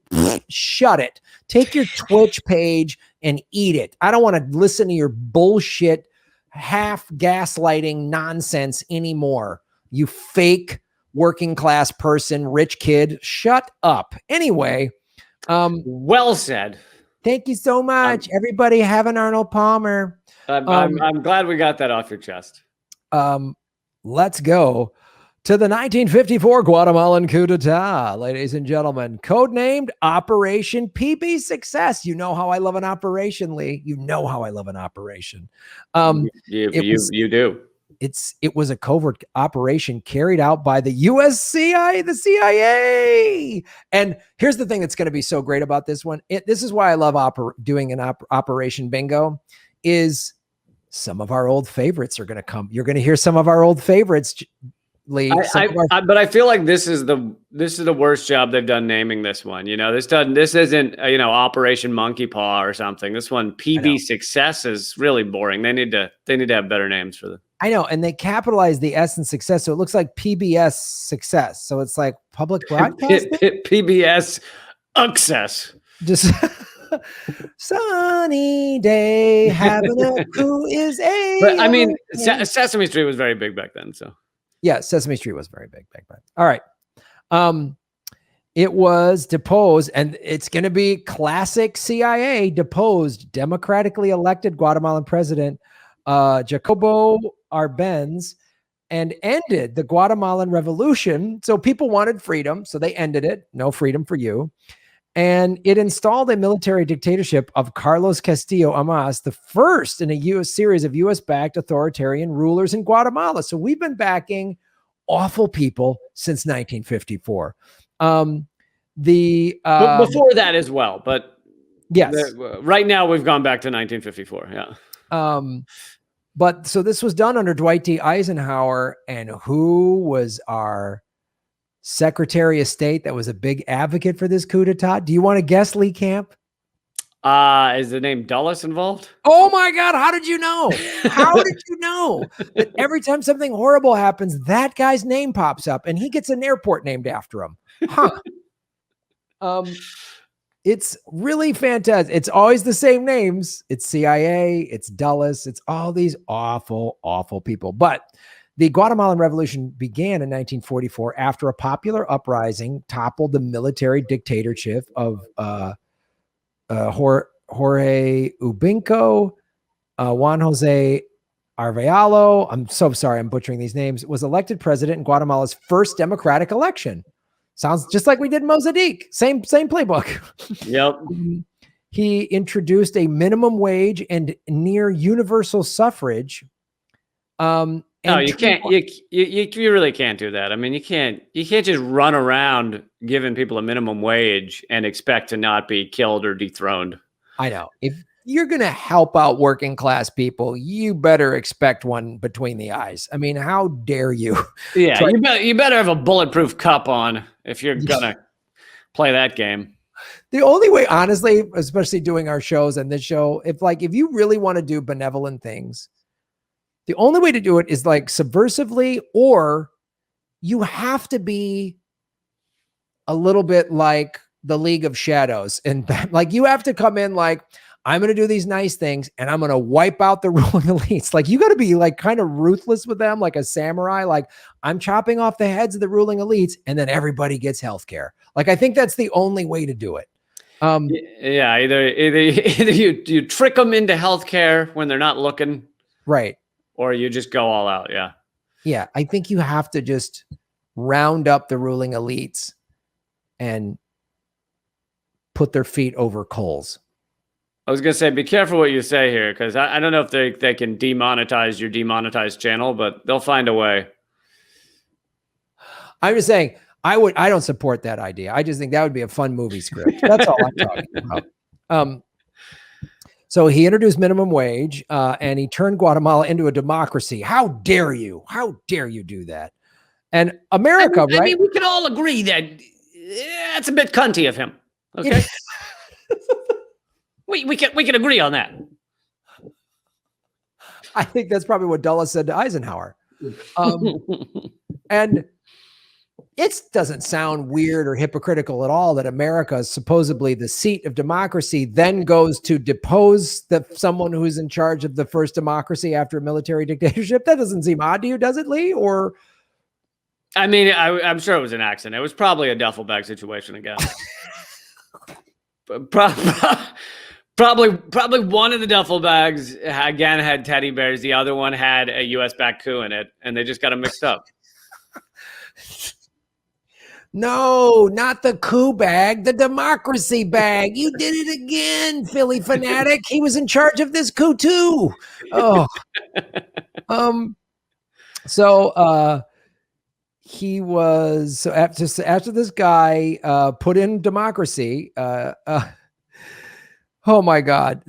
shut it. Take your Twitch page and eat it. I don't want to listen to your bullshit, half gaslighting nonsense anymore. You fake working class person, rich kid. Shut up. Anyway. Well said. Thank you so much. Everybody have an Arnold Palmer. I'm glad we got that off your chest. Let's go to the 1954 Guatemalan coup d'etat, ladies and gentlemen, codenamed Operation PB Success. You know how I love an operation, Lee. You know how I love an operation. You do. It was a covert operation carried out by the the CIA. And here's the thing that's going to be so great about this one. This is why I love doing an Operation Bingo is some of our old favorites are going to come. You're going to hear some of our old favorites, Lee. But I feel like this is the worst job they've done naming this one. You know, this isn't Operation Monkey Paw or something. This one, PB Success, is really boring. They need to have better names for them. I know, and they capitalize the S in success, so it looks like PBS Success. So it's like public broadcasting. PBS Success. Just sunny day, having a coup is a. But I mean, Sesame Street was very big back then. So yeah, Sesame Street was very big back then. All right. It was deposed, and it's going to be classic CIA, deposed democratically elected Guatemalan president Jacobo Arbenz, and ended the Guatemalan Revolution. So people wanted freedom, so they ended it. No freedom for you. And it installed a military dictatorship of Carlos Castillo Amas, the first in a series of US-backed authoritarian rulers in Guatemala. So we've been backing awful people since 1954. But before that as well, but yes, right now we've gone back to 1954. Yeah. But so this was done under Dwight D. Eisenhower, and who was our Secretary of State that was a big advocate for this coup d'etat? Do you want to guess, Lee Camp? Is the name Dulles involved? Oh my God, how did you know? How did you know that every time something horrible happens, that guy's name pops up and he gets an airport named after him? Huh. It's really fantastic. It's always the same names. It's CIA, it's Dulles, it's all these awful, awful people. But the Guatemalan Revolution began in 1944 after a popular uprising toppled the military dictatorship of Jorge Ubinco. Juan Jose Arevalo, I'm so sorry I'm butchering these names, was elected president in Guatemala's first democratic election. Sounds just like we did Mossadegh. Same playbook. Yep. He introduced a minimum wage and near universal suffrage. No, you can't. You really can't do that. I mean, you can't just run around giving people a minimum wage and expect to not be killed or dethroned. I know. If you're going to help out working class people, you better expect one between the eyes. I mean, how dare you? Yeah, you better have a bulletproof cup on if you're gonna play that game. The only way, honestly, especially doing our shows and this show, if you really want to do benevolent things, the only way to do it is like subversively, or you have to be a little bit like the League of Shadows. And like, you have to come in like, I'm going to do these nice things and I'm going to wipe out the ruling elites. Like, you got to be like kind of ruthless with them, like a samurai. Like, I'm chopping off the heads of the ruling elites and then everybody gets healthcare. Like, I think that's the only way to do it. Yeah, either you trick them into healthcare when they're not looking, right, or you just go all out. Yeah, yeah. I think you have to just round up the ruling elites and put their feet over coals. I was going to say, be careful what you say here, because I don't know if they can demonetize your demonetized channel, but they'll find a way. I'm just saying, I don't support that idea. I just think that would be a fun movie script. That's all I'm talking about. So he introduced minimum wage, and he turned Guatemala into a democracy. How dare you? How dare you do that? And America, right? I mean, we can all agree that that's a bit cunty of him. Okay. We can agree on that. I think that's probably what Dulles said to Eisenhower. And it doesn't sound weird or hypocritical at all that America is supposedly the seat of democracy, then goes to depose someone who's in charge of the first democracy after a military dictatorship. That doesn't seem odd to you, does it, Lee? Or, I mean, I'm sure it was an accident. It was probably a duffel bag situation again. Probably one of the duffel bags again had teddy bears. The other one had a US-backed coup in it, and they just got them mixed up. No, not the coup bag, the democracy bag. You did it again, Philly fanatic. He was in charge of this coup too. Oh, he was after this guy put in democracy. Oh my God.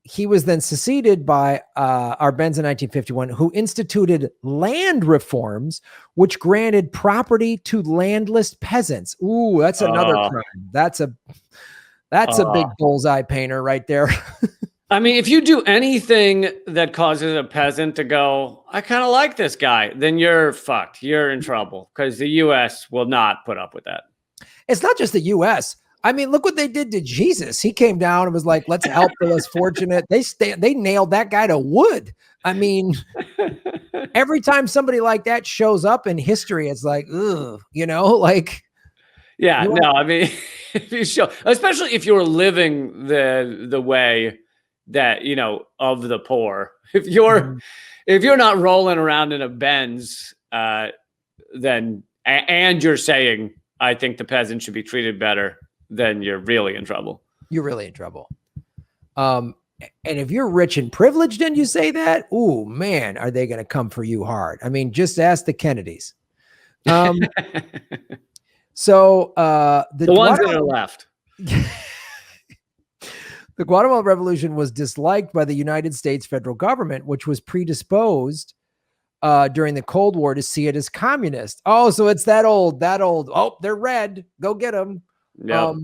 He was then succeeded by Arbenz in 1951, who instituted land reforms, which granted property to landless peasants. Ooh, that's another crime. That's a big bullseye painter right there. I mean, if you do anything that causes a peasant to go, I kind of like this guy, then you're fucked. You're in trouble, because the U.S. will not put up with that. It's not just the U.S. I mean, look what they did to Jesus. He came down and was like, let's help the less fortunate. They nailed that guy to wood. I mean, every time somebody like that shows up in history, it's like, ugh, like Yeah, You no, I mean, if you show, especially if you're living the way that, you know, of the poor. Mhm. If you're not rolling around in a Benz, then and you're saying I think the peasants should be treated better, then you're really in trouble. You're really in trouble. And if you're rich and privileged and you say that, oh man, are they going to come for you hard? I mean, just ask the Kennedys. So The ones that are left. The Guatemalan Revolution was disliked by the United States federal government, which was predisposed during the Cold War to see it as communist. Oh, so it's that old. Oh, they're red. Go get them. Yep.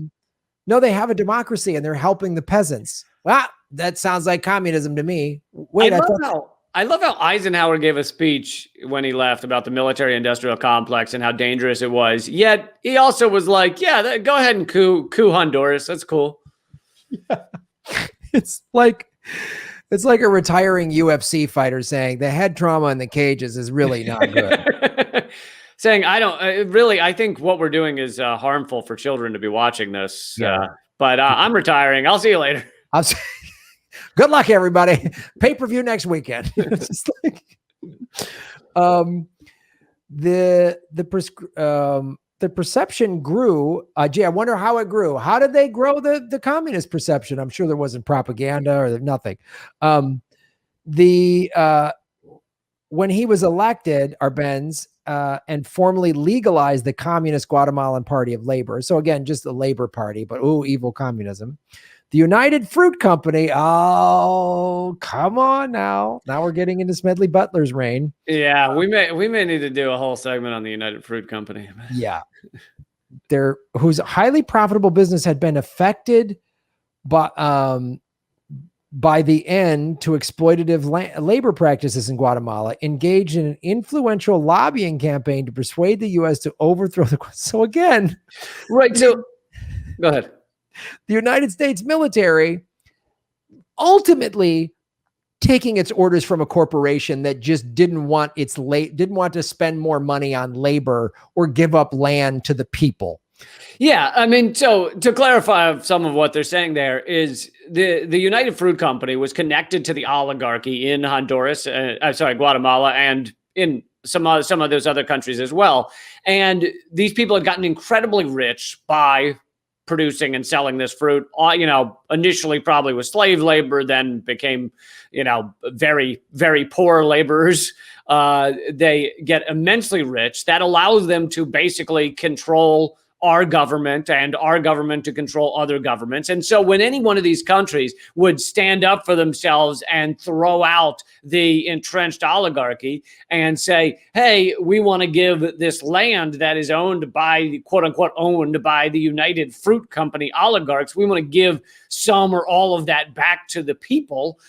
No, they have a democracy and they're helping the peasants. Well, that sounds like communism to me. Wait, I love how Eisenhower gave a speech when he left about the military-industrial complex and how dangerous it was. Yet he also was like, "Yeah, go ahead and coup Honduras. That's cool." Yeah. It's like a retiring UFC fighter saying the head trauma in the cages is really not good. Saying I think what we're doing is harmful for children to be watching this. Yeah. But I'm retiring. I'll see you later. Good luck, everybody. Pay-per-view next weekend. It's just like, the perception grew. Gee, I wonder how it grew. How did they grow the communist perception? I'm sure there wasn't propaganda or nothing. When he was elected, Arbenz, and formally legalized the Communist Guatemalan Party of Labor. So again, just the Labor Party, but evil communism. The United Fruit Company. Oh, come on now. Now we're getting into Smedley Butler's reign. Yeah, we may need to do a whole segment on the United Fruit Company. Yeah. Whose highly profitable business had been affected by the end to exploitative labor practices in Guatemala, engaged in an influential lobbying campaign to persuade the U.S. to overthrow the. So again, right. So go ahead. The United States military ultimately taking its orders from a corporation that just didn't want to spend more money on labor or give up land to the people. Yeah, I mean, so to clarify some of what they're saying there is the United Fruit Company was connected to the oligarchy in Honduras, Guatemala, and in some of those other countries as well. And these people had gotten incredibly rich by producing and selling this fruit, initially probably was slave labor, then became, very, very poor laborers. They get immensely rich. That allows them to basically control our government and our government to control other governments. And so when any one of these countries would stand up for themselves and throw out the entrenched oligarchy and say, hey, we want to give this land that is owned by, quote unquote, owned by the United Fruit Company oligarchs, we want to give some or all of that back to the people.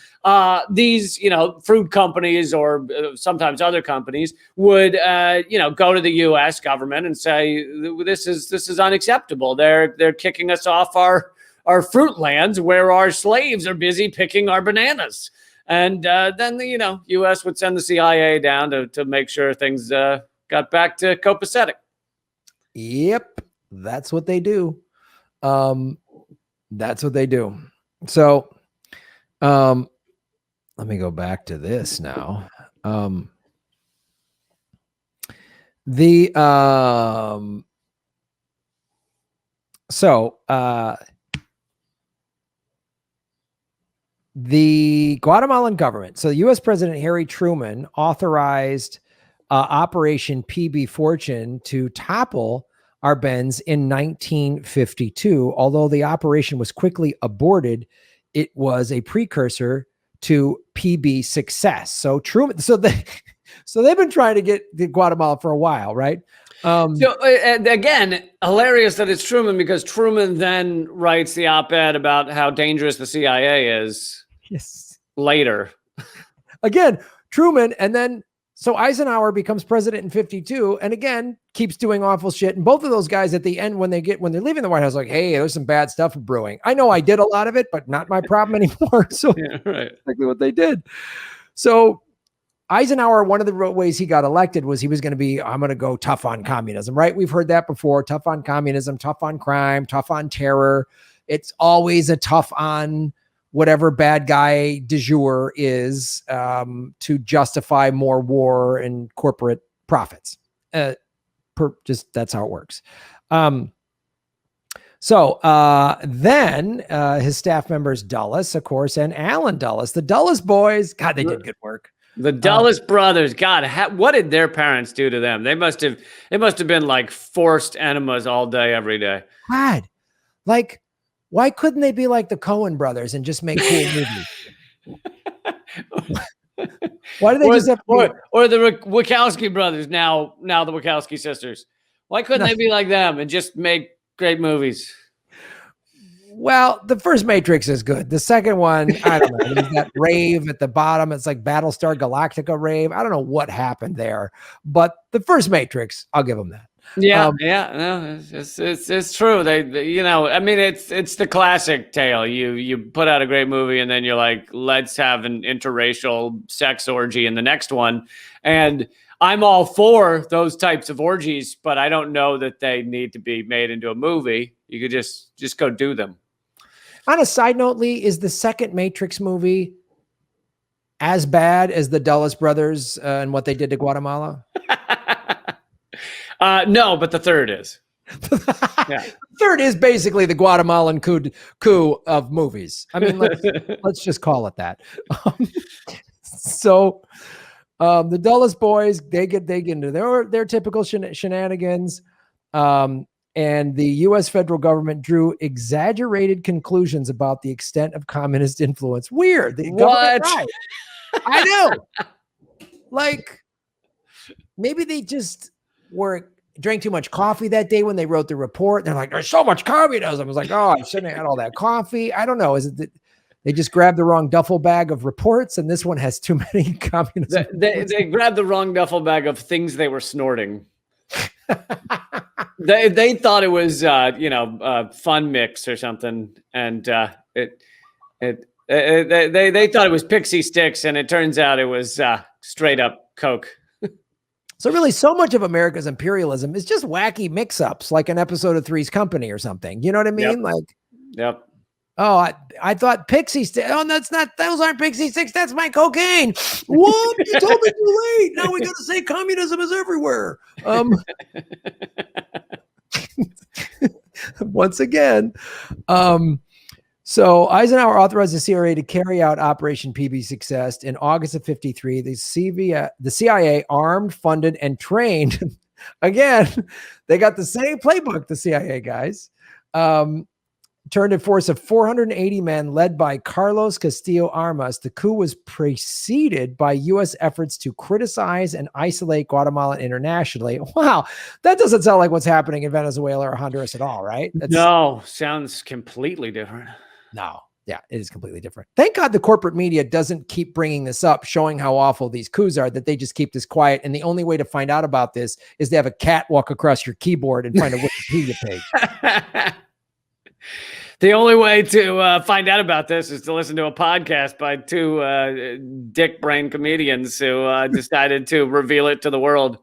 These, fruit companies or sometimes other companies would, go to the U.S. government and say, this is unacceptable. They're kicking us off our fruit lands where our slaves are busy picking our bananas. And then the, U.S. would send the CIA down to make sure things got back to copacetic. Yep, that's what they do. That's what they do. So, let me go back to this now. The Guatemalan government, so the U.S. President Harry Truman authorized Operation PB Fortune to topple Arbenz in 1952. Although the operation was quickly aborted, it was a precursor to PB Success. So Truman, so they've been trying to get the Guatemala for a while, right? And again, hilarious that it's Truman, because Truman then writes the op-ed about how dangerous the CIA is. Yes. Later. Again, Truman, and then so Eisenhower becomes president in 52 and again keeps doing awful shit. And both of those guys at the end, when they're leaving the White House, like, hey, there's some bad stuff brewing. I know I did a lot of it, but not my problem anymore. So yeah, right. exactly what they did. So Eisenhower, one of the ways he got elected was he was going to be, I'm going to go tough on communism, right? We've heard that before. Tough on communism, tough on crime, tough on terror. It's always a tough on whatever bad guy du jour is, to justify more war and corporate profits. Just that's how it works. So then his staff members, Dulles, of course, and Alan Dulles, the Dulles boys, God, they did good work. The Dulles brothers, God, what did their parents do to them? It must have been like forced enemas all day, every day. God, like, why couldn't they be like the Coen brothers and just make cool movies? Why do they just have or the Wachowski brothers, now the Wachowski sisters? Why couldn't they be like them and just make great movies? Well, the first Matrix is good. The second one, I don't know. There's that rave at the bottom. It's like Battlestar Galactica rave. I don't know what happened there, but the first Matrix, I'll give them that. Yeah, no, it's true. They you know, I mean, it's the classic tale. You put out a great movie, and then you're like, let's have an interracial sex orgy in the next one. And I'm all for those types of orgies, but I don't know that they need to be made into a movie. You could just go do them. On a side note, Lee, is the second Matrix movie as bad as the Dulles brothers and what they did to Guatemala? No, but the third is. Yeah. The third is basically the Guatemalan coup of movies. I mean, let's just call it that. So the Dulles boys, they get into their typical shenanigans. And the U.S. federal government drew exaggerated conclusions about the extent of communist influence. Weird. What? Right. I know. Like, maybe they just drank too much coffee that day when they wrote the report. They're like, there's so much communism. I was like, oh, I shouldn't have had all that coffee. I don't know. Is it that they just grabbed the wrong duffel bag of reports and this one has too many communism? They grabbed the wrong duffel bag of things they were snorting. They thought it was fun mix or something, and they thought it was Pixie Sticks, and it turns out it was straight up Coke. So really, so much of America's imperialism is just wacky mix-ups, like an episode of Three's Company or something. You know what I mean? Yep. Oh, I thought Pixie Sticks. Oh, those aren't Pixie Sticks. That's my cocaine. What? You told me too late. Now we got to say communism is everywhere. Once again. So Eisenhower authorized the CIA to carry out Operation PB Success in August of 53. The CIA armed, funded, and trained. Again, they got the same playbook, the CIA guys. Turned a force of 480 men led by Carlos Castillo Armas. The coup was preceded by U.S. efforts to criticize and isolate Guatemala internationally. Wow, that doesn't sound like what's happening in Venezuela or Honduras at all, right? No, sounds completely different. No, yeah, it is completely different. Thank God the corporate media doesn't keep bringing this up, showing how awful these coups are, that they just keep this quiet. And the only way to find out about this is to have a cat walk across your keyboard and find a Wikipedia page. The only way to find out about this is to listen to a podcast by two dick brain comedians who decided to reveal it to the world.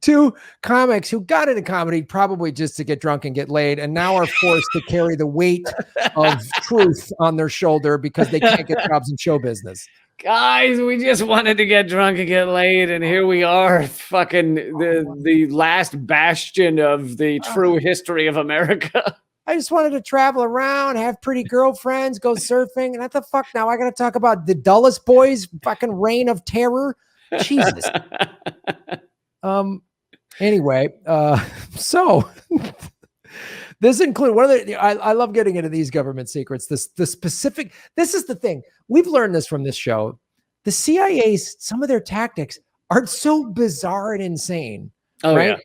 Two comics who got into comedy probably just to get drunk and get laid, and now are forced to carry the weight of truth on their shoulder because they can't get jobs in show business. Guys, we just wanted to get drunk and get laid, and here we are, fucking the last bastion of the true history of America. I just wanted to travel around, have pretty girlfriends, go surfing. And what the fuck now? I got to talk about the Dulles boys' fucking reign of terror. Jesus. Anyway, so this include one of the, I love getting into these government secrets. This is the thing. We've learned this from this show. The CIA's, some of their tactics are so bizarre and insane. Oh, right? Yeah.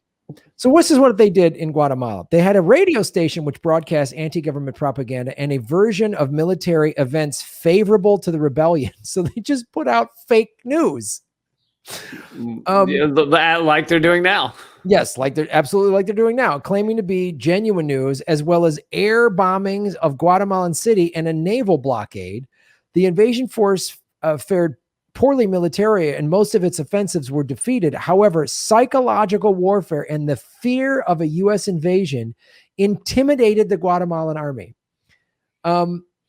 So this is what they did in Guatemala. They had a radio station which broadcast anti-government propaganda and a version of military events favorable to the rebellion. So they just put out fake news. Like they're doing now. Yes, like they're doing now, claiming to be genuine news, as well as air bombings of Guatemalan City and a naval blockade. The invasion force fared poorly military and most of its offensives were defeated. However, psychological warfare and the fear of a U.S. invasion intimidated the Guatemalan army,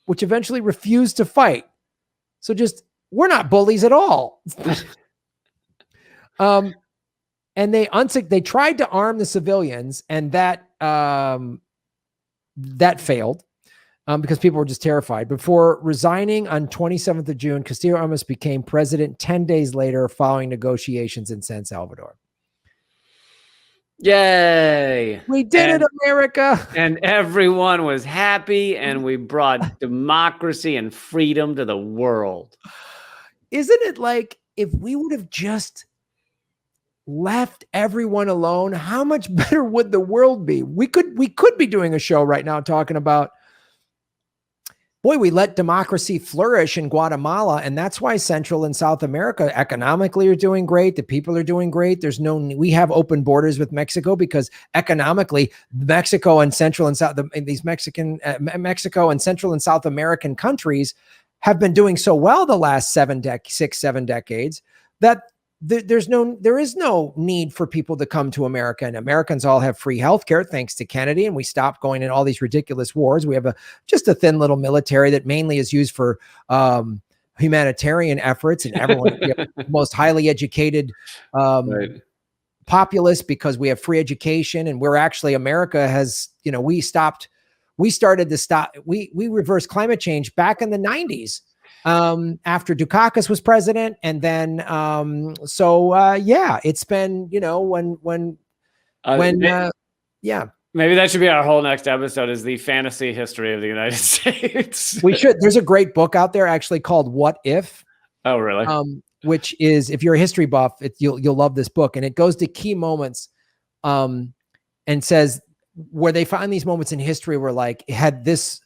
which eventually refused to fight. So we're not bullies at all. And they tried to arm the civilians, and that failed. Because people were just terrified. Before resigning on 27th of June, Castillo Armas became president 10 days later following negotiations in San Salvador. Yay! We did it, America! And everyone was happy, and we brought democracy and freedom to the world. Isn't it like if we would have just left everyone alone, how much better would the world be? We could be doing a show right now talking about, boy, we let democracy flourish in Guatemala, and that's why Central and South America economically are doing great. The people are doing great. We have open borders with Mexico because economically, Mexico and Central and South, Mexico and Central and South American countries have been doing so well the last 7 decades that there is no need for people to come to America, and Americans all have free healthcare thanks to Kennedy. And we stopped going in all these ridiculous wars. We have just a thin little military that mainly is used for humanitarian efforts, and everyone, the most highly educated Right. populace, because we have free education. And we're actually, America has, we reversed climate change back in the 90s. After Dukakis was president. And then, it's been, Maybe that should be our whole next episode, is the fantasy history of the United States. We should. There's a great book out there actually called What If? Oh, really? Which is, if you're a history buff, you'll love this book. And it goes to key moments, and says where they find these moments in history where, like, had this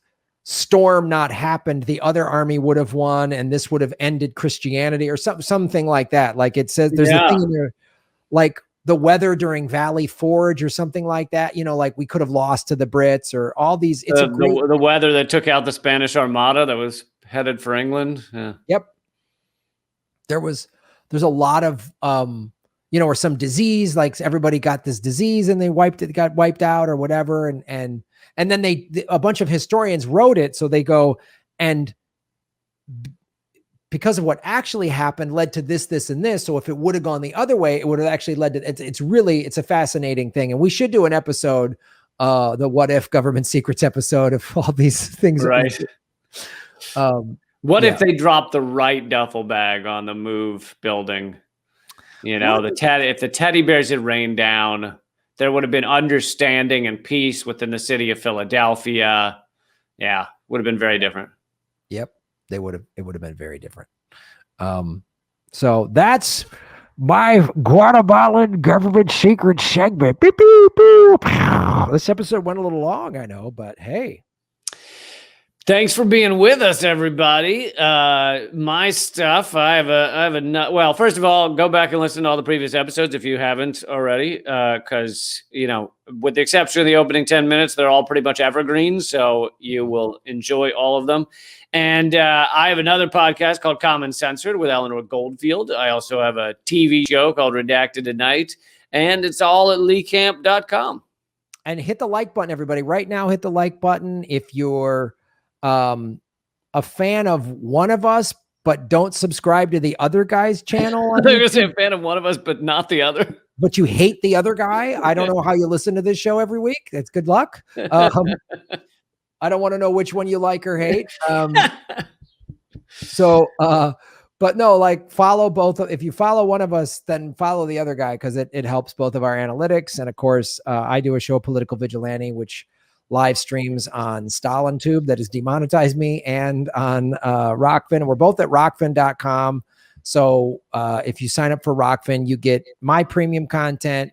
storm not happened, the other army would have won, and this would have ended Christianity, or something like that. Like, it says there's a thing in there, like the weather during Valley Forge or something like that. Like we could have lost to the Brits, or all these. It's the weather that took out the Spanish Armada that was headed for England. Yeah. Yep. There's a lot of or some disease, like everybody got this disease and they got wiped out or whatever, and then a bunch of historians wrote it. So they go, and because of what actually happened led to this, and this. So if it would have gone the other way, it would have actually led to, it's a fascinating thing. And we should do an episode, the What If Government Secrets episode, of all these things. Right. What if they dropped the right duffel bag on the MOVE building? If the teddy bears had rained down, there would have been understanding and peace within the city of Philadelphia. Yeah, would have been very different. Yep, it would have been very different. So that's my Guatemalan government secret segment. Beep, beep, beep. This episode went a little long, I know, but hey. Thanks for being with us, everybody. My stuff, well, first of all, go back and listen to all the previous episodes if you haven't already, because, with the exception of the opening 10 minutes, they're all pretty much evergreens, so you will enjoy all of them. And I have another podcast called Common Censored with Eleanor Goldfield. I also have a TV show called Redacted Tonight, and it's all at leecamp.com. And hit the like button, everybody. Right now, hit the like button if you're a fan of one of us, but don't subscribe to the other guy's channel. They're going to say a fan of one of us, but not the other. But you hate the other guy. I don't know how you listen to this show every week. That's good luck. I don't want to know which one you like or hate. But no, like, follow both. If you follow one of us, then follow the other guy, because it helps both of our analytics. And of course, I do a show, Political Vigilante, which live streams on StalinTube that has demonetized me, and on Rockfin. We're both at rockfin.com. So if you sign up for Rockfin, you get my premium content.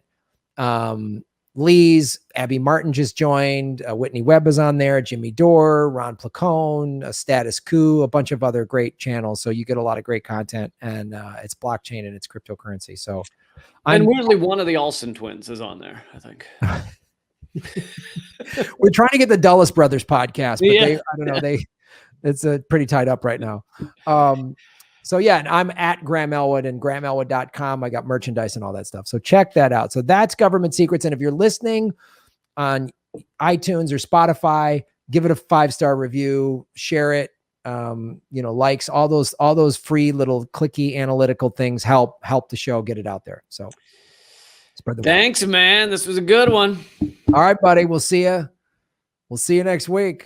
Lee's, Abby Martin just joined, Whitney Webb is on there, Jimmy Dore, Ron Placone, Status Coup, a bunch of other great channels. So you get a lot of great content, and it's blockchain and it's cryptocurrency. So weirdly, one of the Olsen twins is on there, I think. We're trying to get the Dulles Brothers podcast, but I don't know, it's pretty tied up right now. So yeah, and I'm at Graham Elwood and grahamelwood.com. I got merchandise and all that stuff. So check that out. So that's Government Secrets. And if you're listening on iTunes or Spotify, give it a 5-star review, share it, likes, all those free little clicky analytical things help the show get it out there. So spread the word. Thanks, man. This was a good one. All right, buddy. We'll see you next week.